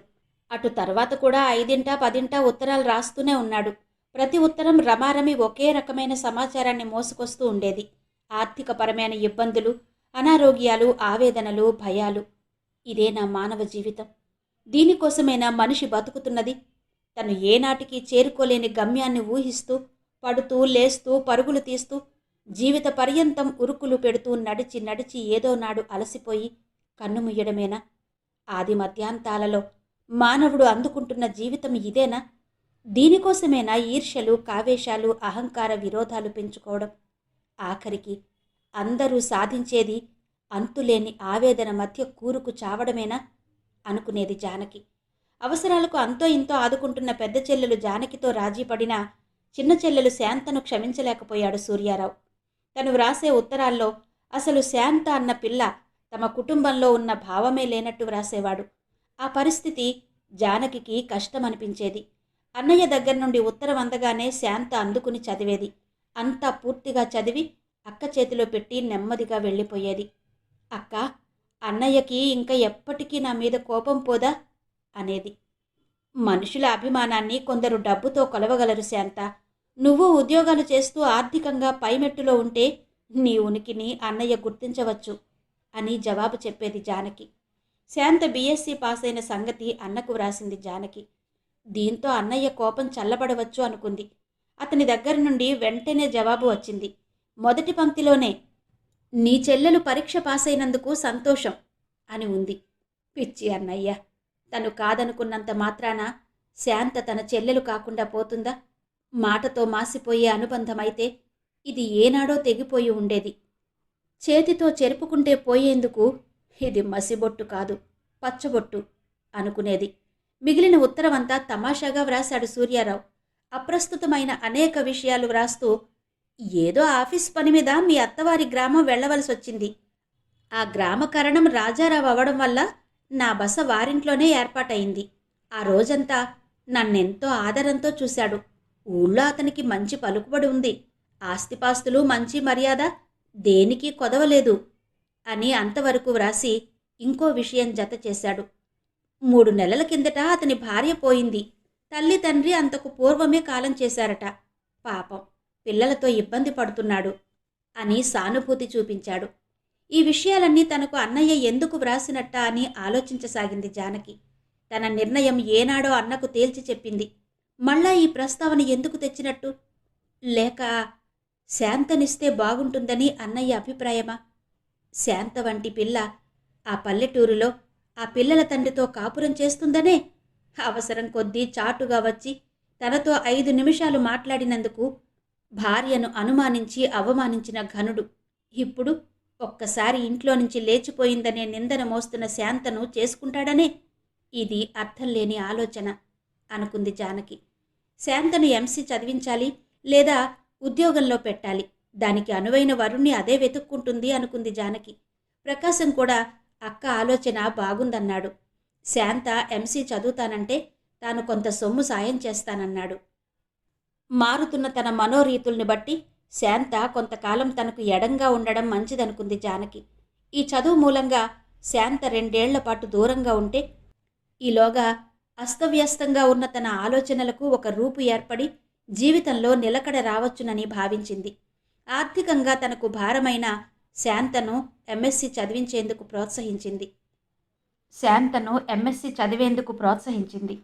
అటు తర్వాత కూడా 5-10 ఉత్తరాలు రాస్తూనే ఉన్నాడు. ప్రతి ఉత్తరం రమారమి ఒకే రకమైన సమాచారాన్ని మోసుకొస్తూ ఉండేది. ఆర్థికపరమైన ఇబ్బందులు, అనారోగ్యాలు, ఆవేదనలు, భయాలు. ఇదే నా మానవ జీవితం. దీనికోసమేనా మనిషి బతుకుతున్నది? తను ఏనాటికి చేరుకోలేని గమ్యాన్ని ఊహిస్తూ, పడుతూ లేస్తూ పరుగులు తీస్తూ, జీవిత పర్యంతం ఉరుకులు పెడుతూ నడిచి నడిచి ఏదో నాడు అలసిపోయి కన్నుముయ్యడమేనా? ఆది మధ్యాంతాలలో మానవుడు అందుకుంటున్న జీవితం ఇదేనా? దీనికోసమేనా ఈర్ష్యలు, కావేశాలు, అహంకార విరోధాలు పెంచుకోవడం? ఆఖరికి అందరూ సాధించేది అంతులేని ఆవేదన మధ్య కూరుకు చావడమేనా అనుకునేది జానకి. అవసరాలకు అంతో ఇంతో ఆదుకుంటున్న పెద్ద చెల్లెలు జానకితో రాజీపడినా చిన్న చెల్లెలు శాంతను క్షమించలేకపోయాడు సూర్యారావు. తను వ్రాసే ఉత్తరాల్లో అసలు శాంత అన్న పిల్ల తమ కుటుంబంలో ఉన్న భావమే లేనట్టు వ్రాసేవాడు. ఆ పరిస్థితి జానకికి కష్టమనిపించేది. అన్నయ్య దగ్గర నుండి ఉత్తరం అందగానే శాంత అందుకుని చదివేది. అంతా పూర్తిగా చదివి అక్క చేతిలో పెట్టి నెమ్మదిగా వెళ్ళిపోయేది. అక్క, అన్నయ్యకి ఇంకా ఎప్పటికీ నా మీద కోపం పోదా అనేది. మనుషుల అభిమానాన్ని కొందరు డబ్బుతో కొలవగలరు శాంత. నువ్వు ఉద్యోగాలు చేస్తూ ఆర్థికంగా పైమెట్టులో ఉంటే నీ ఉనికిని అన్నయ్య గుర్తించవచ్చు అని జవాబు చెప్పేది జానకి. శాంత బీఎస్సీ పాస్ అయిన సంగతి అన్నకు వ్రాసింది జానకి. దీంతో అన్నయ్య కోపం చల్లబడవచ్చు అనుకుంది. అతని దగ్గర నుండి వెంటనే జవాబు వచ్చింది. మొదటి పంక్తిలోనే, నీ చెల్లెలు పరీక్ష పాస్ అయినందుకు సంతోషం అని ఉంది. పిచ్చి అన్నయ్య, తను కాదనుకున్నంత మాత్రాన శాంత తన చెల్లెలు కాకుండా పోతుందా? మాటతో మాసిపోయే అనుబంధమైతే ఇది ఏనాడో తెగిపోయి ఉండేది. చేతితో చెరుపుకుంటే పోయేందుకు ఇది మసిబొట్టు కాదు, పచ్చబొట్టు అనుకునేది. మిగిలిన ఉత్తరమంతా తమాషాగా వ్రాశాడు సూర్యారావు. అప్రస్తుతమైన అనేక విషయాలు వ్రాస్తూ, ఏదో ఆఫీస్ పని మీద మీ అత్తవారి గ్రామం వెళ్లవలసొచ్చింది. ఆ గ్రామకరణం రాజారావు అవడం వల్ల నా బస వారింట్లోనే ఏర్పాటయింది. ఆ రోజంతా నన్నెంతో ఆదరంతో చూశాడు. ఊళ్ళో అతనికి మంచి పలుకుబడి ఉంది. ఆస్తిపాస్తులు, మంచి మర్యాద దేనికి కొదవలేదు అని అంతవరకు వ్రాసి ఇంకో విషయం జత చేశాడు. 3 నెలల కిందట అతని భార్య పోయింది. తల్లి తండ్రి అంతకు పూర్వమే కాలం చేశారట. పాపం, పిల్లలతో ఇబ్బంది పడుతున్నాడు అని సానుభూతి చూపించాడు. ఈ విషయాలన్నీ తనకు అన్నయ్య ఎందుకు వ్రాసినట్టా అని ఆలోచించసాగింది జానకి. తన నిర్ణయం ఏనాడో అన్నకు తేల్చి చెప్పింది. మళ్ళా ఈ ప్రస్తావన ఎందుకు తెచ్చినట్టు? లేక శాంతనిస్తే బాగుంటుందని అన్నయ్య అభిప్రాయమా? శాంత వంటి పిల్ల ఆ పల్లెటూరులో ఆ పిల్లల తండ్రితో కాపురం చేస్తుందనే? అవసరం కొద్దీ చాటుగా వచ్చి తనతో 5 నిమిషాలు మాట్లాడినందుకు భార్యను అనుమానించి అవమానించిన ఘనుడు ఇప్పుడు ఒక్కసారి ఇంట్లో నుంచి లేచిపోయిందనే నిందన మోస్తున్న శాంతను చేసుకుంటాడనే? ఇది అర్థం లేని ఆలోచన అనుకుంది జానకి. శాంతను ఎంసీ చదివించాలి లేదా ఉద్యోగంలో పెట్టాలి. దానికి అనువైన వరుణ్ణి అదే వెతుక్కుంటుంది అనుకుంది జానకి. ప్రకాశం కూడా అక్క ఆలోచన బాగుందన్నాడు. శాంత ఎంసీ చదువుతానంటే తాను కొంత సొమ్ము సాయం చేస్తానన్నాడు. మారుతున్న తన మనోరీతుల్ని బట్టి శాంత కొంతకాలం తనకు ఎడంగా ఉండడం మంచిదనుకుంది జానకి. ఈ చదువు మూలంగా శాంత 2 ఏళ్ల పాటు దూరంగా ఉంటే ఈలోగా అస్తవ్యస్తంగా ఉన్న తన ఆలోచనలకు ఒక రూపు ఏర్పడి జీవితంలో నిలకడ రావచ్చునని భావించింది. ఆర్థికంగా తనకు భారమైన శాంతను ఎంఎస్సి చదివేందుకు ప్రోత్సహించింది.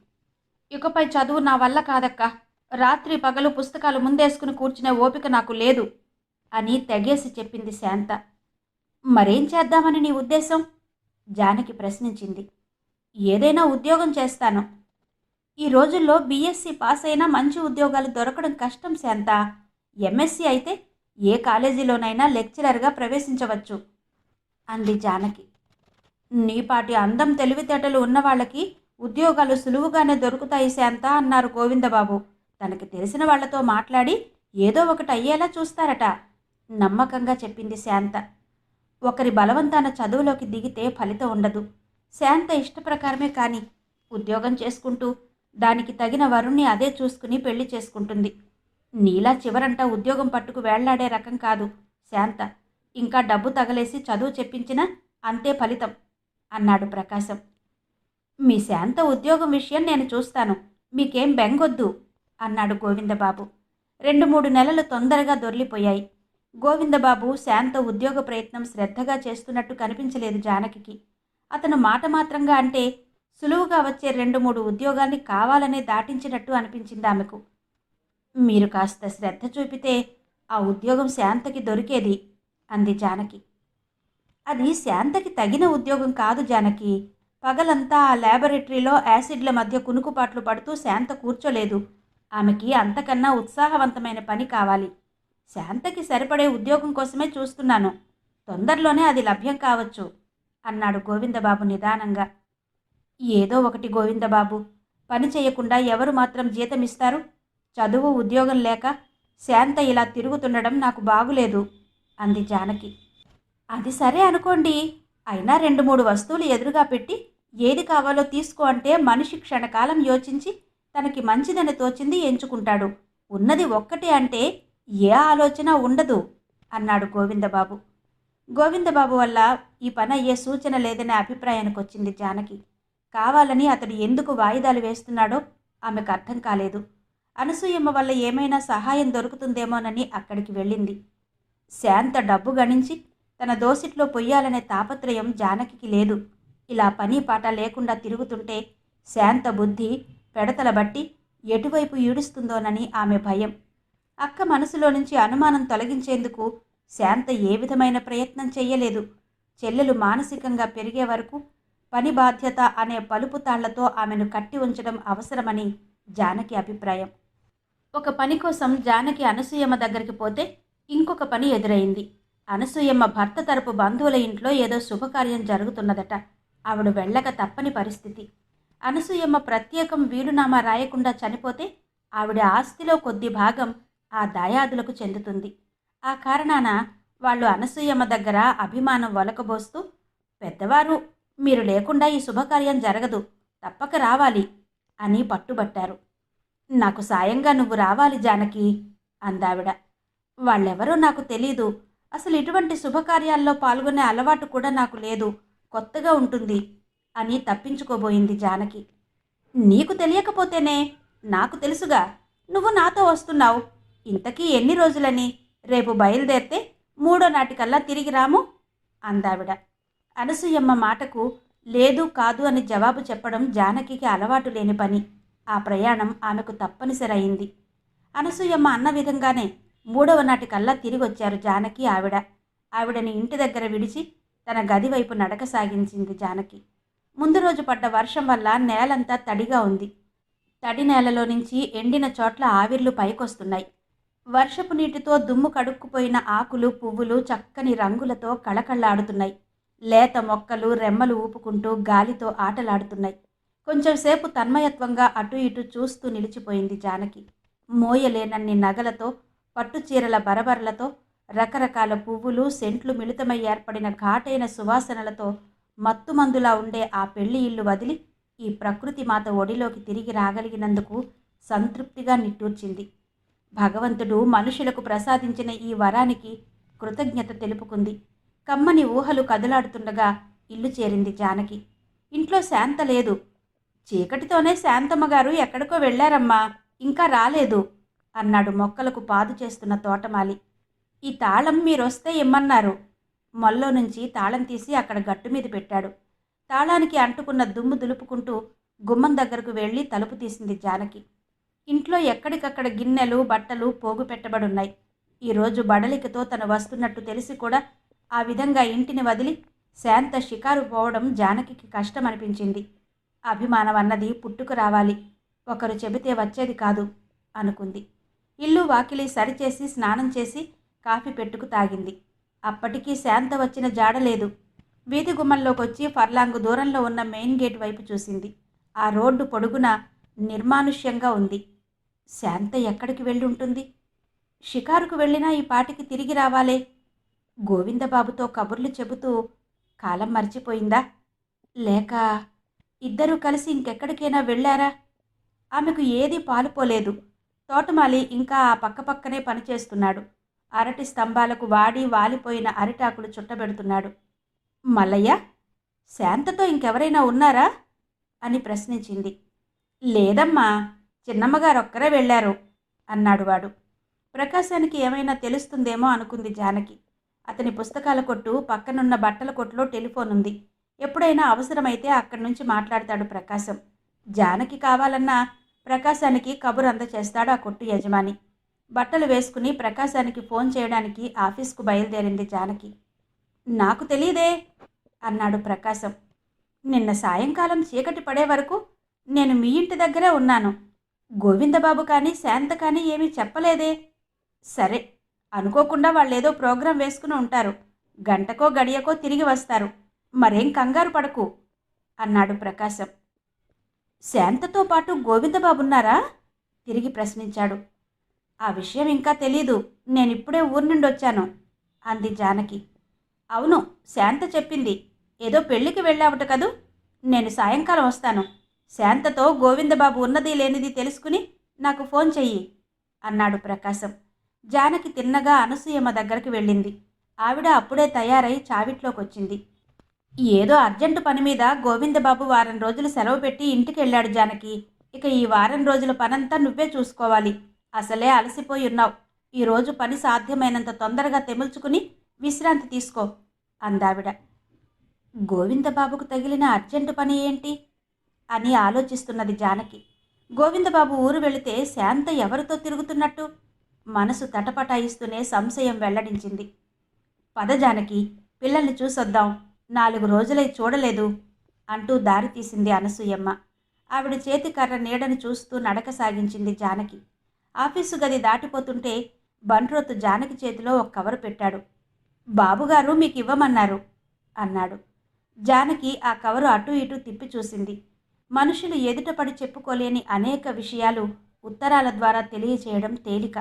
ఇకపై చదువు నా వల్ల కాదక్క, రాత్రి పగలు పుస్తకాలు ముందేసుకుని కూర్చునే ఓపిక నాకు లేదు అని తెగేసి చెప్పింది శాంత. మరేం చేద్దామని నీ ఉద్దేశం? జానకి ప్రశ్నించింది. ఏదైనా ఉద్యోగం చేస్తాను. ఈ రోజుల్లో బీఎస్సీ పాస్ అయినా మంచి ఉద్యోగాలు దొరకడం కష్టం శాంత. ఎంఎస్సీ అయితే ఏ కాలేజీలోనైనా లెక్చరర్గా ప్రవేశించవచ్చు అంది జానకి. నీపాటి అందం తెలివితేటలు ఉన్నవాళ్ళకి ఉద్యోగాలు సులువుగానే దొరుకుతాయి శాంత అన్నారు గోవిందబాబు. తనకి తెలిసిన వాళ్లతో మాట్లాడి ఏదో ఒకటి అయ్యేలా చూస్తారట నమ్మకంగా చెప్పింది శాంత. ఒకరి బలవంతాన చదువులోకి దిగితే ఫలితం ఉండదు. శాంత ఇష్టప్రకారమే కాని ఉద్యోగం చేసుకుంటూ దానికి తగిన వరుణ్ణి అదే చూసుకుని పెళ్లి చేసుకుంటుంది. నీలా చివరంట ఉద్యోగం పట్టుకు వేళ్లాడే రకం కాదు శాంత. ఇంకా డబ్బు తగలేసి చదువు చెప్పించినా అంతే ఫలితం అన్నాడు ప్రకాశం. మీ శాంత ఉద్యోగం విషయం నేను చూస్తాను, మీకేం బెంగొద్దు అన్నాడు గోవిందబాబు. 2-3 నెలలు తొందరగా దొర్లిపోయాయి. గోవిందబాబు శాంత ఉద్యోగ ప్రయత్నం శ్రద్ధగా చేస్తున్నట్టు కనిపించలేదు జానకి. అతను మాట మాత్రంగా అంటే సులువుగా వచ్చే 2-3 ఉద్యోగాల్ని కావాలనే దాటించినట్టు అనిపించింది ఆమెకు. మీరు కాస్త శ్రద్ధ చూపితే ఆ ఉద్యోగం శాంతకి దొరికేది అంది జానకి. అది శాంతకి తగిన ఉద్యోగం కాదు జానకి. పగలంతా ఆ ల్యాబొరేటరీలో యాసిడ్ల మధ్య కునుకుపాట్లు పడుతూ శాంత కూర్చోలేదు. ఆమెకి అంతకన్నా ఉత్సాహవంతమైన పని కావాలి. శాంతకి సరిపడే ఉద్యోగం కోసమే చూస్తున్నాను. తొందరలోనే అది లభ్యం కావచ్చు అన్నాడు గోవిందబాబు నిదానంగా. ఏదో ఒకటి గోవిందబాబు, పని చేయకుండా ఎవరు మాత్రం జీతమిస్తారు? చదువు ఉద్యోగం లేక శాంత ఇలా తిరుగుతుండడం నాకు బాగులేదు అంది జానకి. అది సరే అనుకోండి, అయినా 2-3 వస్తువులు ఎదురుగా పెట్టి ఏది కావాలో తీసుకో అంటే మనిషి క్షణకాలం యోచించి తనకి మంచిదని తోచింది ఎంచుకుంటాడు. ఉన్నది ఒక్కటే అంటే ఏ ఆలోచన ఉండదు అన్నాడు గోవిందబాబు. గోవిందబాబు వల్ల ఈ పని అయ్యే సూచన లేదనే అభిప్రాయానికి వచ్చింది జానకి. కావాలని అతడు ఎందుకు వాయిదాలు వేస్తున్నాడో ఆమెకు అర్థం కాలేదు. అనసూయమ్మ వల్ల ఏమైనా సహాయం దొరుకుతుందేమోనని అక్కడికి వెళ్ళింది. శాంత డబ్బు గణించి తన దోసిట్లో పొయ్యాలనే తాపత్రయం జానకి లేదు. ఇలా పని పాట లేకుండా తిరుగుతుంటే శాంత బుద్ధి పెడతల బట్టి ఎటువైపు ఈడుస్తుందోనని ఆమె భయం. అక్క మనసులో నుంచి అనుమానం తొలగించేందుకు శాంత ఏ విధమైన ప్రయత్నం చెయ్యలేదు. చెల్లెలు మానసికంగా పెరిగే వరకు పని బాధ్యత అనే పలుపు తాళ్లతో ఆమెను కట్టి ఉంచడం అవసరమని జానకి అభిప్రాయం. ఒక పని కోసం జానకి అనసూయమ్మ దగ్గరికి పోతే ఇంకొక పని ఎదురైంది. అనసూయమ్మ భర్త తరపు బంధువుల ఇంట్లో ఏదో శుభకార్యం జరుగుతున్నదట. ఆవిడ వెళ్ళక తప్పని పరిస్థితి. అనసూయమ్మ ప్రత్యేకం వీలునామా రాయకుండా చనిపోతే ఆవిడ ఆస్తిలో కొద్ది భాగం ఆ దాయాదులకు చెందుతుంది. ఆ కారణాన వాళ్ళు అనసూయమ్మ దగ్గర అభిమానం ఒలకబోస్తూ, పెద్దవారు మీరు లేకుండా ఈ శుభకార్యం జరగదు, తప్పక రావాలి అని పట్టుబట్టారు. నాకు సాయంగా నువ్వు రావాలి జానకి అందావిడ. వాళ్ళెవరో నాకు తెలీదు, అసలు ఇటువంటి శుభకార్యాల్లో పాల్గొనే అలవాటు కూడా నాకు లేదు, కొత్తగా ఉంటుంది అని తప్పించుకోబోయింది జానకి. నీకు తెలియకపోతేనే, నాకు తెలుసుగా, నువ్వు నాతో వస్తున్నావు. ఇంతకీ ఎన్ని రోజులని? రేపు బయలుదేరితే 3వ నాటికల్లా తిరిగి రాము. అందావిడ. అనసూయమ్మ మాటకు లేదు కాదు అని జవాబు చెప్పడం జానకికి అలవాటు లేని పని. ఆ ప్రయాణం ఆమెకు తప్పనిసరి అయింది. అనసూయమ్మ అన్న విధంగానే 3వ నాటికల్లా తిరిగొచ్చారు జానకి ఆవిడ. ఆవిడని ఇంటి దగ్గర విడిచి తన గది వైపు నడక సాగించింది జానకి. ముందు రోజు పడ్డ వర్షం వల్ల నేలంతా తడిగా ఉంది. తడి నేలలో నుంచి ఎండిన చోట్ల ఆవిర్లు పైకొస్తున్నాయి. వర్షపు నీటితో దుమ్ము కడుక్కుపోయిన ఆకులు పువ్వులు చక్కని రంగులతో కళకళలాడుతున్నాయి. లేత మొక్కలు రెమ్మలు ఊపుకుంటూ గాలితో ఆటలాడుతున్నాయి. కొంచెంసేపు తన్మయత్వంగా అటు ఇటు చూస్తూ నిలిచిపోయింది జానకి. మోయలేనన్ని నగలతో, పట్టుచీరల బరబరలతో, రకరకాల పువ్వులు సెంట్లు మిళితమై ఏర్పడిన ఘాటైన సువాసనలతో మత్తుమందులా ఉండే ఆ పెళ్లి ఇల్లు వదిలి ఈ ప్రకృతి మాత ఒడిలోకి తిరిగి రాగలిగినందుకు సంతృప్తిగా నిట్టూర్చింది. భగవంతుడు మనుషులకు ప్రసాదించిన ఈ వరానికి కృతజ్ఞత తెలుపుకుంది. కమ్మని ఊహలు కదలాడుతుండగా ఇల్లు చేరింది జానకి. ఇంట్లో శాంత లేదు. చీకటితోనే శాంతమ్మగారు ఎక్కడికో వెళ్ళారమ్మా, ఇంకా రాలేదు అన్నాడు మొక్కలకు పాదు చేస్తున్న తోటమాలి. ఈ తాళం మీరొస్తే ఇమ్మన్నారు. మొల్లో నుంచి తాళం తీసి అక్కడ గట్టు మీద పెట్టాడు. తాళానికి అంటుకున్న దుమ్ము దులుపుకుంటూ గుమ్మం దగ్గరకు వెళ్ళి తలుపు తీసింది జానకి. ఇంట్లో ఎక్కడికక్కడ గిన్నెలు బట్టలు పోగు పెట్టబడున్నాయి. ఈరోజు బడలికతో తను వస్తున్నట్టు తెలిసి కూడా ఆ విధంగా ఇంటిని వదిలి శాంత షికారు పోవడం జానకికి కష్టమనిపించింది. అభిమానం అన్నది పుట్టుకు రావాలి, ఒకరు చెబితే వచ్చేది కాదు అనుకుంది. ఇల్లు వాకిలి సరిచేసి స్నానం చేసి కాఫీ పెట్టుకు తాగింది. అప్పటికీ శాంత వచ్చిన జాడలేదు. వీధి గుమ్మంలోకొచ్చి ఫర్లాంగు దూరంలో ఉన్న మెయిన్ గేట్ వైపు చూసింది. ఆ రోడ్డు పొడుగున నిర్మానుష్యంగా ఉంది. శాంత ఎక్కడికి వెళ్ళి ఉంటుంది? షికారుకు వెళ్ళినా ఈ పాటికి తిరిగి రావాలే. గోవిందబాబుతో కబుర్లు చెబుతూ కాలం మర్చిపోయిందా? లేక ఇద్దరూ కలిసి ఇంకెక్కడికైనా వెళ్ళారా? ఆమెకు ఏదీ పాలుపోలేదు. తోటమాలి ఇంకా ఆ పక్కపక్కనే పనిచేస్తున్నాడు. అరటి స్తంభాలకు వాడి వాలిపోయిన అరిటాకులు చుట్టబెడుతున్నాడు. మల్లయ్య, శాంతతో ఇంకెవరైనా ఉన్నారా అని ప్రశ్నించింది. లేదమ్మా, చిన్నమ్మగారొక్కరే వెళ్ళారు అన్నాడు వాడు. ప్రకాశానికి ఏమైనా తెలుస్తుందేమో అనుకుంది జానకి. అతని పుస్తకాల కొట్టు పక్కనున్న బట్టల కొట్టులో టెలిఫోన్ ఉంది. ఎప్పుడైనా అవసరమైతే అక్కడి నుంచి మాట్లాడతాడు ప్రకాశం. జానకి కావాలన్నా ప్రకాశానికి కబురు అందచేస్తాడు ఆ కొట్టు యజమాని. బట్టలు వేసుకుని ప్రకాశానికి ఫోన్ చేయడానికి ఆఫీస్కు బయలుదేరింది జానకి. నాకు తెలీదే అన్నాడు ప్రకాశం. నిన్న సాయంకాలం చీకటి పడే వరకు నేను మీ ఇంటి దగ్గరే ఉన్నాను. గోవిందబాబు కానీ శాంత కానీ ఏమీ చెప్పలేదే. సరే, అనుకోకుండా వాళ్ళేదో ప్రోగ్రాం వేసుకుని ఉంటారు. గంటకో గడియకో తిరిగి వస్తారు. మరేం కంగారు పడకు అన్నాడు ప్రకాశం. శాంతతో పాటు గోవిందబాబున్నారా? తిరిగి ప్రశ్నించాడు. ఆ విషయం ఇంకా తెలీదు. నేనిప్పుడే ఊరి నుండి వచ్చాను అంది జానకి. అవును, శాంత చెప్పింది. ఏదో పెళ్లికి వెళ్ళావుట కదూ. నేను సాయంకాలం వస్తాను. శాంతతో గోవిందబాబు ఉన్నది లేనిది తెలుసుకుని నాకు ఫోన్ చెయ్యి అన్నాడు ప్రకాశం. జానకి తిన్నగా అనసూయమ్మ దగ్గరికి వెళ్ళింది. ఆవిడ అప్పుడే తయారై చావిట్లోకొచ్చింది. ఏదో అర్జెంటు పని మీద గోవిందబాబు వారం రోజులు సెలవు పెట్టి ఇంటికి వెళ్ళాడు జానకి. ఇక ఈ వారం రోజుల పనంతా నువ్వే చూసుకోవాలి. అసలే అలసిపోయి ఉన్నావు. ఈరోజు పని సాధ్యమైనంత తొందరగా తెముల్చుకుని విశ్రాంతి తీసుకో అందావిడ. గోవిందబాబుకు తగిలిన అర్జెంటు పని ఏంటి అని ఆలోచిస్తున్నది జానకి. గోవిందబాబు ఊరు వెళితే శాంత ఎవరితో తిరుగుతున్నట్టు? మనసు తటపటాయిస్తూనే సంశయం వెల్లడించింది. పద జానకి, పిల్లల్ని చూసొద్దాం. 4 రోజులై చూడలేదు అంటూ దారి తీసింది అనసూయమ్మ. ఆవిడ చేతికర్ర నీడను చూస్తూ నడక సాగించింది జానకి. ఆఫీసు గది దాటిపోతుంటే బంట్రోతు జానకి చేతిలో ఒక కవరు పెట్టాడు. బాబుగారు మీకు ఇవ్వమన్నారు అన్నాడు. జానకి ఆ కవరు అటూ ఇటూ తిప్పి చూసింది. మనుషులు ఎదుటపడి చెప్పుకోలేని అనేక విషయాలు ఉత్తరాల ద్వారా తెలియచేయడం తేలిక.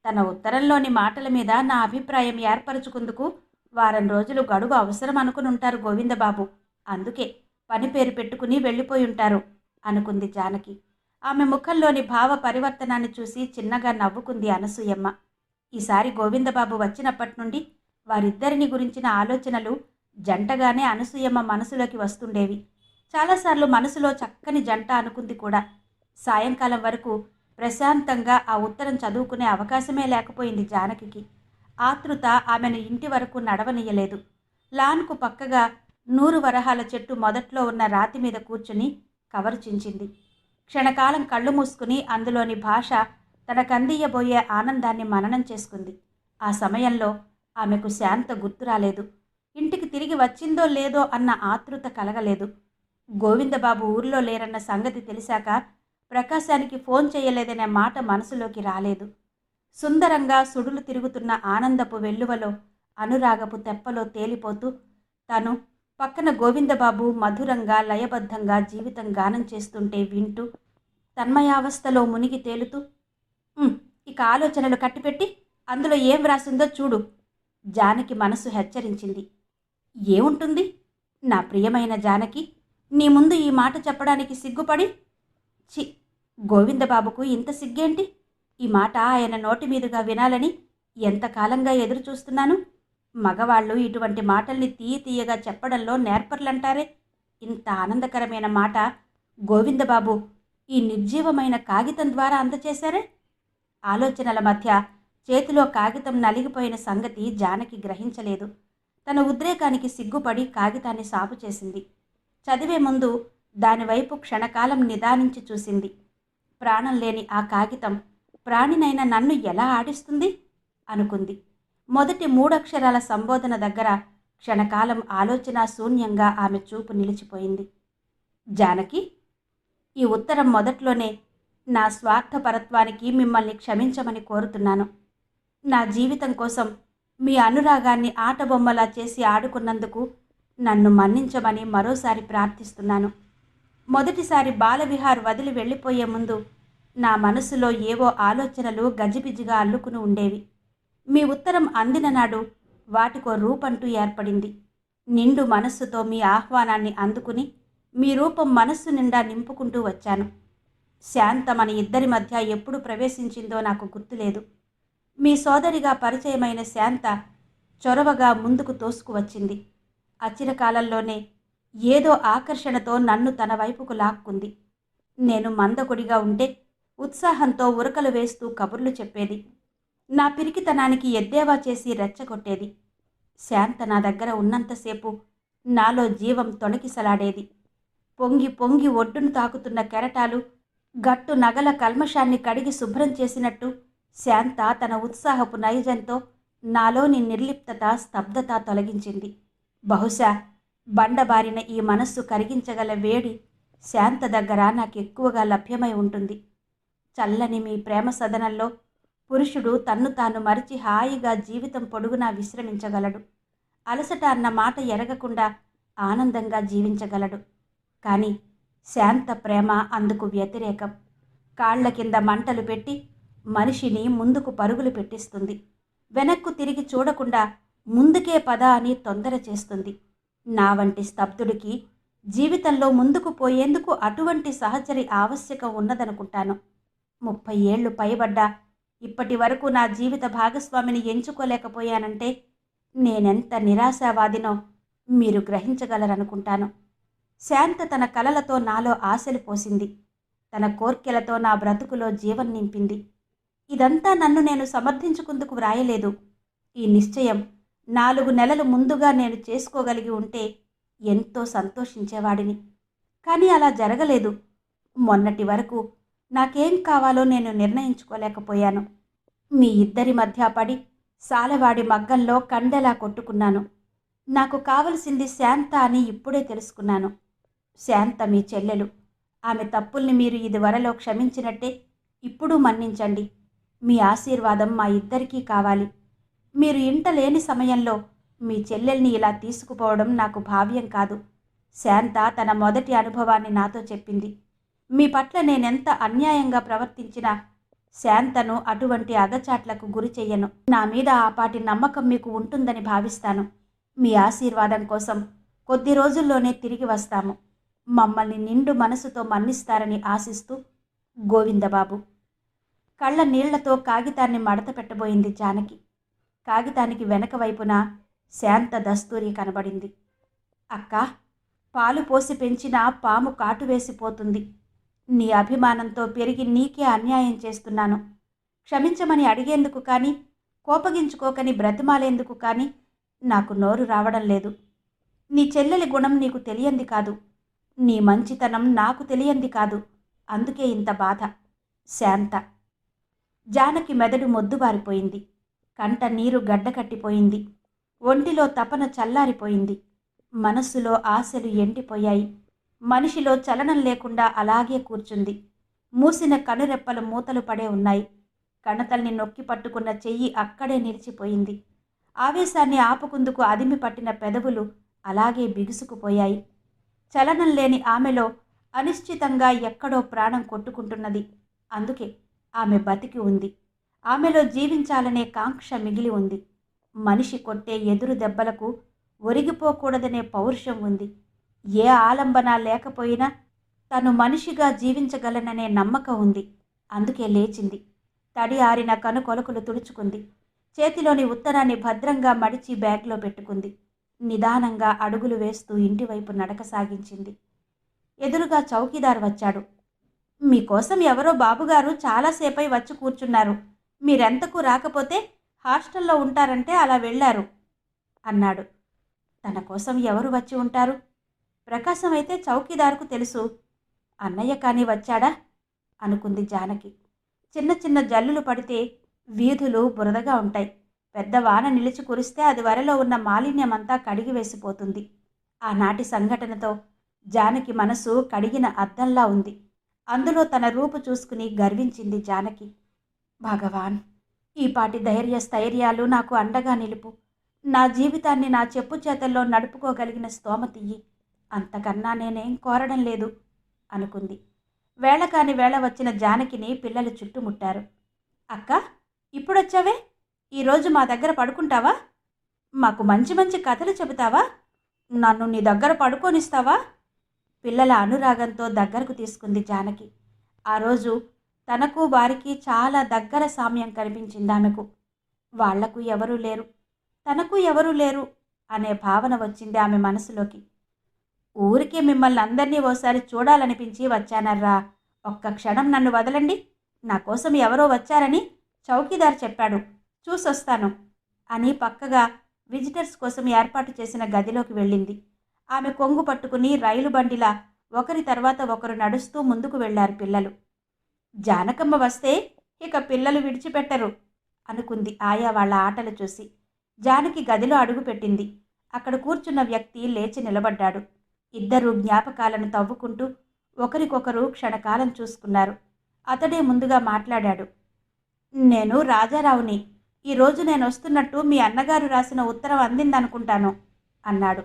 తన ఉత్తరంలోని మాటల మీద నా అభిప్రాయం ఏర్పరచుకుందుకు వారం రోజులు గడువు అవసరం అనుకుని ఉంటారు గోవిందబాబు. అందుకే పని పేరు పెట్టుకుని వెళ్ళిపోయి ఉంటారు అనుకుంది జానకి. ఆమె ముఖంలోని భావ పరివర్తనాన్ని చూసి చిన్నగా నవ్వుకుంది అనసూయమ్మ. ఈసారి గోవిందబాబు వచ్చినప్పటి నుండి వారిద్దరిని గురించిన ఆలోచనలు జంటగానే అనసూయమ్మ మనసులోకి వస్తుండేవి. చాలాసార్లు మనసులో చక్కని జంట అనుకుంది కూడా. సాయంకాలం వరకు ప్రశాంతంగా ఆ ఉత్తరం చదువుకునే అవకాశమే లేకపోయింది జానకికి. ఆతృత ఆమెను ఇంటి వరకు నడవనీయలేదు. లాన్కు పక్కగా నూరు వరహాల చెట్టు మొదట్లో ఉన్న రాతి మీద కూర్చుని కవరు చించింది. క్షణకాలం కళ్ళు మూసుకుని అందులోని భాష తనకందియ్యబోయే ఆనందాన్ని మననం చేసుకుంది. ఆ సమయంలో ఆమెకు శాంత గుర్తు రాలేదు. ఇంటికి తిరిగి వచ్చిందో లేదో అన్న ఆతృత కలగలేదు. గోవిందబాబు ఊర్లో లేరన్న సంగతి తెలిసాక ప్రకాశానికి ఫోన్ చేయలేదనే మాట మనసులోకి రాలేదు. సుందరంగా సుడులు తిరుగుతున్న ఆనందపు వెల్లువలో, అనురాగపు తెప్పలో తేలిపోతూ తను పక్కన గోవిందబాబు మధురంగా లయబద్ధంగా జీవితం గానం చేస్తుంటే వింటూ తన్మయావస్థలో మునిగి తేలుతూ ఇక ఆలోచనలు కట్టిపెట్టి అందులో ఏం వ్రాసిందో చూడు జానకి మనసు హెచ్చరించింది. ఏముంటుంది? నా ప్రియమైన జానకి, నీ ముందు ఈ మాట చెప్పడానికి సిగ్గుపడి చి గోవిందబాబుకు ఇంత సిగ్గేంటి? ఈ మాట ఆయన నోటి మీదుగా వినాలని ఎంతకాలంగా ఎదురు చూస్తున్నాను. మగవాళ్ళు ఇటువంటి మాటల్ని తీయగా చెప్పడంలో నేర్పర్లంటారే. ఇంత ఆనందకరమైన మాట గోవిందబాబు ఈ నిర్జీవమైన కాగితం ద్వారా అందచేశారే. ఆలోచనల మధ్య చేతిలో కాగితం నలిగిపోయిన సంగతి జానకి గ్రహించలేదు. తన ఉద్రేకానికి సిగ్గుపడి కాగితాన్ని సాపు చేసింది. చదివే ముందు దానివైపు క్షణకాలం నిదానించి చూసింది. ప్రాణం లేని ఆ కాగితం ప్రాణినైన నన్ను ఎలా ఆడిస్తుంది అనుకుంది. మొదటి 3 అక్షరాల సంబోధన దగ్గర క్షణకాలం ఆలోచన శూన్యంగా ఆమె చూపు నిలిచిపోయింది. జానకి, ఈ ఉత్తరం మొదట్లోనే నా స్వార్థపరత్వానికి మిమ్మల్ని క్షమించమని కోరుతున్నాను. నా జీవితం కోసం మీ అనురాగాన్ని ఆటబొమ్మలా చేసి ఆడుకున్నందుకు నన్ను మన్నించమని మరోసారి ప్రార్థిస్తున్నాను. మొదటిసారి బాలవిహార్ వదిలి వెళ్ళిపోయే ముందు నా మనసులో ఏవో ఆలోచనలు గజిబిజిగా అల్లుకుని ఉండేవి. మీ ఉత్తరం అందిన నాడు వాటికో రూపంటూ ఏర్పడింది. నిండు మనస్సుతో మీ ఆహ్వానాన్ని అందుకుని మీ రూపం మనస్సు నిండా నింపుకుంటూ వచ్చాను. శాంత మన ఇద్దరి మధ్య ఎప్పుడు ప్రవేశించిందో నాకు గుర్తులేదు. మీ సోదరిగా పరిచయమైన శాంత చొరవగా ముందుకు తోసుకువచ్చింది. అచిరకాలంలోనే ఏదో ఆకర్షణతో నన్ను తన వైపుకు లాక్కుంది. నేను మందకొడిగా ఉంటే ఉత్సాహంతో ఉరకలు వేస్తూ కబుర్లు చెప్పేది. నా పిరికితనానికి ఎద్దేవా చేసి రెచ్చగొట్టేది. శాంత నా దగ్గర ఉన్నంతసేపు నాలో జీవం తొణికిసలాడేది. పొంగి పొంగి ఒడ్డును తాకుతున్న కెరటాలు గట్టు నగల కల్మషాన్ని కడిగి శుభ్రం చేసినట్టు శాంత తన ఉత్సాహపు నైజంతో నాలోని నిర్లిప్తత స్తబ్దత తొలగించింది. బహుశా బండబారిన ఈ మనస్సు కరిగించగల వేడి శాంత దగ్గర నాకెక్కువగా లభ్యమై ఉంటుంది. చల్లని మీ ప్రేమ సదనంలో పురుషుడు తన్ను తాను మరిచి హాయిగా జీవితం పొడుగునా విశ్రమించగలడు. అలసట అన్న మాట ఎరగకుండా ఆనందంగా జీవించగలడు. కానీ శాంత ప్రేమ అందుకు వ్యతిరేకం. కాళ్ల కింద మంటలు పెట్టి మనిషిని ముందుకు పరుగులు పెట్టిస్తుంది. వెనక్కు తిరిగి చూడకుండా ముందుకే పద అని తొందర చేస్తుంది. నా వంటి స్తబ్దుడికి జీవితంలో ముందుకు పోయేందుకు అటువంటి సహచరి ఆవశ్యకం ఉన్నదనుకుంటాను. 30 ఏళ్లు పైబడ్డా ఇప్పటి వరకు నా జీవిత భాగస్వామిని ఎంచుకోలేకపోయానంటే నేనెంత నిరాశావాదినో మీరు గ్రహించగలరనుకుంటాను. శాంత తన కలలతో నాలో ఆశలు పోసింది. తన కోర్కెలతో నా బ్రతుకులో జీవం నింపింది. ఇదంతా నన్ను నేను సమర్థించుకుందుకు వ్రాయలేదు. ఈ నిశ్చయం 4 నెలలు ముందుగా నేను చేసుకోగలిగి ఉంటే ఎంతో సంతోషించేవాడిని. కానీ అలా జరగలేదు. మొన్నటి వరకు నాకేం కావాలో నేను నిర్ణయించుకోలేకపోయాను. మీ ఇద్దరి మధ్య పడి సాలవాడి మగ్గంలో కండెలా కొట్టుకున్నాను. నాకు కావలసింది శాంత అని ఇప్పుడే తెలుసుకున్నాను. శాంత మీ చెల్లెలు. ఆమె తప్పుల్ని మీరు ఇదివరలో క్షమించినట్టే ఇప్పుడు మన్నించండి. మీ ఆశీర్వాదం మా ఇద్దరికీ కావాలి. మీరు ఇంట లేని సమయంలో మీ చెల్లెల్ని ఇలా తీసుకుపోవడం నాకు భావ్యం కాదు. శాంత తన మొదటి అనుభవాన్ని నాతో చెప్పింది. మీ పట్ల నేనెంత అన్యాయంగా ప్రవర్తించినా శాంతను అటువంటి అగచాట్లకు గురి చెయ్యను. నా మీద ఆపాటి నమ్మకం మీకు ఉంటుందని భావిస్తాను. మీ ఆశీర్వాదం కోసం కొద్ది రోజుల్లోనే తిరిగి వస్తాము. మమ్మల్ని నిండు మనసుతో మన్నిస్తారని ఆశిస్తూ గోవిందబాబు. కళ్ళ నీళ్లతో కాగితాన్ని మడత పెట్టబోయింది జానకి. కాగితానికి వెనక వైపున శాంత దస్తూరి కనబడింది. అక్కా, పాలు పోసి పెంచిన పాము కాటు వేసిపోతుంది. నీ అభిమానంతో పెరిగి నీకే అన్యాయం చేస్తున్నాను. క్షమించమని అడిగేందుకు కానీ, కోపగించుకోకని బ్రతిమాలేందుకు కానీ నాకు నోరు రావడం లేదు. నీ చెల్లెలి గుణం నీకు తెలియంది కాదు. నీ మంచితనం నాకు తెలియంది కాదు. అందుకే ఇంత బాధ. శాంత. జానకి మెదడు మొద్దుబారిపోయింది. కంట నీరు గడ్డకట్టిపోయింది. ఒంటిలో తపన చల్లారిపోయింది. మనస్సులో ఆశలు ఎండిపోయాయి. మనిషిలో చలనం లేకుండా అలాగే కూర్చుంది. మూసిన కనురెప్పల మూతలు పడే ఉన్నాయి. కణతల్ని నొక్కి పట్టుకున్న చెయ్యి అక్కడే నిలిచిపోయింది. ఆవేశాన్ని ఆపుకుందుకు అదిమి పట్టిన పెదవులు అలాగే బిగుసుకుపోయాయి. చలనం లేని ఆమెలో అనిశ్చితంగా ఎక్కడో ప్రాణం కొట్టుకుంటున్నది. అందుకే ఆమె బతికి ఉంది. ఆమెలో జీవించాలనే కాంక్ష మిగిలి ఉంది. మనిషి కొట్టే ఎదురు దెబ్బలకు ఒరిగిపోకూడదనే పౌరుషం ఉంది. ఏ ఆలంబన లేకపోయినా తను మనిషిగా జీవించగలననే నమ్మకం ఉంది. అందుకే లేచింది. తడి ఆరిన కనుకొలకులు తుడుచుకుంది. చేతిలోని ఉత్తరాన్ని భద్రంగా మడిచి బ్యాగ్లో పెట్టుకుంది. నిదానంగా అడుగులు వేస్తూ ఇంటివైపు నడక సాగించింది. ఎదురుగా చౌకీదార్ వచ్చాడు. మీకోసం ఎవరో బాబుగారు చాలాసేపై వచ్చి కూర్చున్నారు. మీరెంతకు రాకపోతే హాస్టల్లో ఉంటారంటే అలా వెళ్ళారు అన్నాడు. తన కోసం ఎవరు వచ్చి ఉంటారు? ప్రకాశం అయితే చౌకీదారుకు తెలుసు. అన్నయ్య కానీ వచ్చాడా అనుకుంది జానకి. చిన్న చిన్న జల్లులు పడితే వీధులు బురదగా ఉంటాయి. పెద్ద వాన నిలిచి కురిస్తే అది వరలో ఉన్న మాలిన్యమంతా కడిగి వేసిపోతుంది. ఆనాటి సంఘటనతో జానకి మనసు కడిగిన అద్దంలా ఉంది. అందులో తన రూపు చూసుకుని గర్వించింది జానకి. భగవాన్, ఈపాటి ధైర్య స్థైర్యాలు నాకు అండగా నిలుపు. నా జీవితాన్ని నా చెప్పు చేతల్లో నడుపుకోగలిగిన స్తోమతియ్యి. అంతకన్నా నేనేం కోరడం లేదు అనుకుంది. వేళ కాని వేళ వచ్చిన జానకిని పిల్లలు చుట్టుముట్టారు. అక్క, ఇప్పుడొచ్చావే? ఈరోజు మా దగ్గర పడుకుంటావా? మాకు మంచి మంచి కథలు చెబుతావా? నన్ను నీ దగ్గర పడుకోనిస్తావా? పిల్లల అనురాగంతో దగ్గరకు తీసుకుంది జానకి. ఆ రోజు తనకు వారికి చాలా దగ్గర సామ్యం కనిపించింది ఆమెకు. వాళ్లకు ఎవరూ లేరు, తనకు ఎవరూ లేరు అనే భావన వచ్చింది ఆమె మనసులోకి. ఊరికే మిమ్మల్ని అందరినీ ఓసారి చూడాలనిపించి వచ్చానర్రా. ఒక్క క్షణం నన్ను వదలండి. నా కోసం ఎవరో వచ్చారని చౌకీదార్ చెప్పాడు, చూసొస్తాను అని పక్కగా విజిటర్స్ కోసం ఏర్పాటు చేసిన గదిలోకి వెళ్ళింది. ఆమె కొంగు పట్టుకుని రైలు బండిలా ఒకరి తర్వాత ఒకరు నడుస్తూ ముందుకు వెళ్లారు పిల్లలు. జానకమ్మ వస్తే ఇక పిల్లలు విడిచిపెట్టరు అనుకుంది ఆయా వాళ్ళ ఆటలు చూసి. జానకి గదిలో అడుగుపెట్టింది. అక్కడ కూర్చున్న వ్యక్తి లేచి నిలబడ్డాడు. ఇద్దరూ జ్ఞాపకాలను తవ్వుకుంటూ ఒకరికొకరు క్షణకాలం చూసుకున్నారు. అతడే ముందుగా మాట్లాడాడు. నేను రాజారావుని. ఈరోజు నేను వస్తున్నట్టు మీ అన్నగారు రాసిన ఉత్తరం అందిందనుకుంటాను అన్నాడు.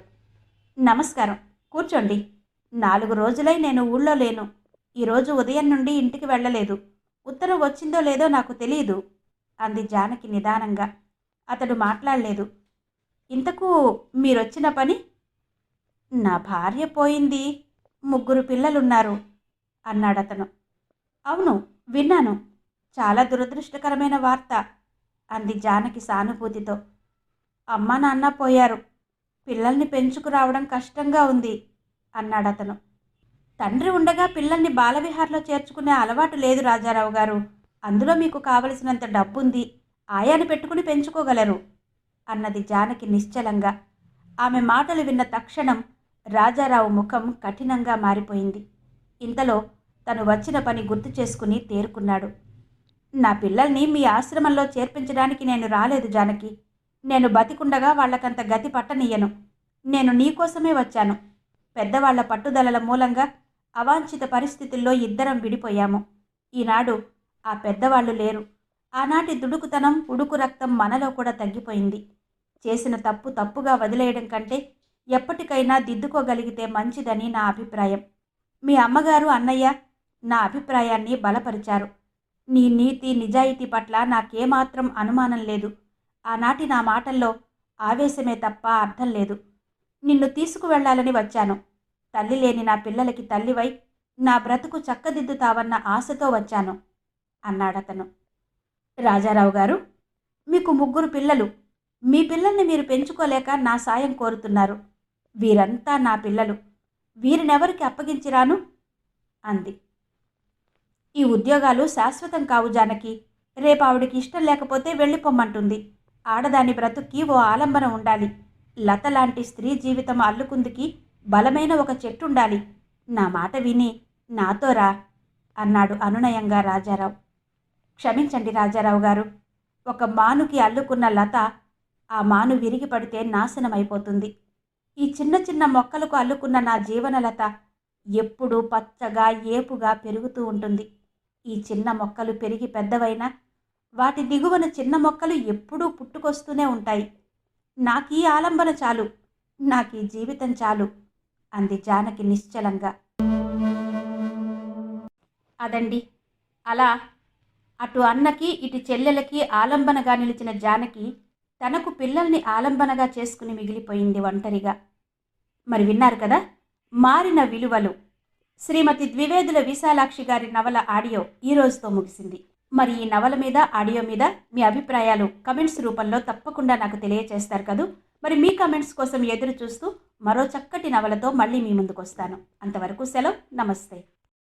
నమస్కారం, కూర్చోండి. 4 రోజులై నేను ఊళ్ళో లేను. ఈరోజు ఉదయం నుండి ఇంటికి వెళ్ళలేదు. ఉత్తరం వచ్చిందో లేదో నాకు తెలియదు అంది జానకి నిదానంగా. అతడు మాట్లాడలేదు. ఇంతకు మీరొచ్చిన పని? నా భార్య పోయింది, 3 పిల్లలున్నారు అన్నాడతను. అవును, విన్నాను. చాలా దురదృష్టకరమైన వార్త అంది జానకి సానుభూతితో. అమ్మ నాన్న పోయారు. పిల్లల్ని పెంచుకురావడం కష్టంగా ఉంది అన్నాడతను. తండ్రి ఉండగా పిల్లల్ని బాలవిహార్లో చేర్చుకునే అలవాటు లేదు రాజారావు గారు. అందులో మీకు కావలసినంత డబ్బుంది. ఆయాని పెట్టుకుని పెంచుకోగలరు అన్నది జానకి నిశ్చలంగా. ఆమె మాటలు విన్న తక్షణం రాజారావు ముఖం కఠినంగా మారిపోయింది. ఇంతలో తను వచ్చిన పని గుర్తు చేసుకుని తేరుకున్నాడు. నా పిల్లల్ని మీ ఆశ్రమంలో చేర్పించడానికి నేను రాలేదు జానకి. నేను బతికుండగా వాళ్లకంత గతి పట్టనియ్యను. నేను నీకోసమే వచ్చాను. పెద్దవాళ్ల పట్టుదలల మూలంగా అవాంఛిత పరిస్థితుల్లో ఇద్దరం విడిపోయాము. ఈనాడు ఆ పెద్దవాళ్లు లేరు. ఆనాటి దుడుకుతనం, ఉడుకు రక్తం మనలో కూడా తగ్గిపోయింది. చేసిన తప్పు తప్పుగా వదిలేయడం కంటే ఎప్పటికైనా దిద్దుకోగలిగితే మంచిదని నా అభిప్రాయం. మీ అమ్మగారు, అన్నయ్య నా అభిప్రాయాన్ని బలపరిచారు. నీ నీతి నిజాయితీ పట్ల నాకేమాత్రం అనుమానం లేదు. ఆనాటి నా మాటల్లో ఆవేశమే తప్ప అర్థం లేదు. నిన్ను తీసుకువెళ్లాలని వచ్చాను. తల్లి లేని నా పిల్లలకి తల్లివై నా బ్రతుకు చక్కదిద్దుతావన్న ఆశతో వచ్చాను అన్నాడతను. రాజారావు గారు, మీకు 3 పిల్లలు. మీ పిల్లల్ని మీరు పెంచుకోలేక నా సాయం కోరుతున్నారు. వీరంతా నా పిల్లలు. వీరినెవరికి అప్పగించిరాను అంది. ఈ ఉద్యోగాలు శాశ్వతం కావు జానకి. రేపు ఆవిడికి ఇష్టం లేకపోతే వెళ్ళిపోమ్మంటుంది. ఆడదాని బ్రతుక్కి ఓ ఆలంబన ఉండాలి. లత లాంటి స్త్రీ జీవితం అల్లుకుందికి బలమైన ఒక చెట్టుండాలి. నా మాట విని నాతో రా అన్నాడు అనునయంగా రాజారావు. క్షమించండి రాజారావు గారు, ఒక మానుకి అల్లుకున్న లత ఆ మాను విరిగి పడితే నాశనమైపోతుంది. ఈ చిన్న చిన్న మొక్కలకు అల్లుకున్న నా జీవనలత ఎప్పుడూ పచ్చగా ఏపుగా పెరుగుతూ ఉంటుంది. ఈ చిన్న మొక్కలు పెరిగి పెద్దవైనా వాటి దిగువన చిన్న మొక్కలు ఎప్పుడూ పుట్టుకొస్తూనే ఉంటాయి. నాకీ ఆలంబన చాలు, నాకీ జీవితం చాలు అంది జానకి నిశ్చలంగా. అదండి, అలా అటు అన్నకి ఇటు చెల్లెలకి ఆలంబనగా నిలిచిన జానకి తనకు పిల్లల్ని ఆలంబనగా చేసుకుని మిగిలిపోయింది ఒంటరిగా. మరి విన్నారు కదా, మారిన విలువలు. శ్రీమతి ద్వివేదుల విశాలాక్షి గారి నవల ఆడియో ఈ రోజుతో ముగిసింది. మరి ఈ నవల మీద, ఆడియో మీద మీ అభిప్రాయాలు కమెంట్స్ రూపంలో తప్పకుండా నాకు తెలియచేస్తారు కదూ. మరి మీ కమెంట్స్ కోసం ఎదురు చూస్తూ మరో చక్కటి నవలతో మళ్ళీ మీ ముందుకు వస్తాను. అంతవరకు సెలవు, నమస్తే.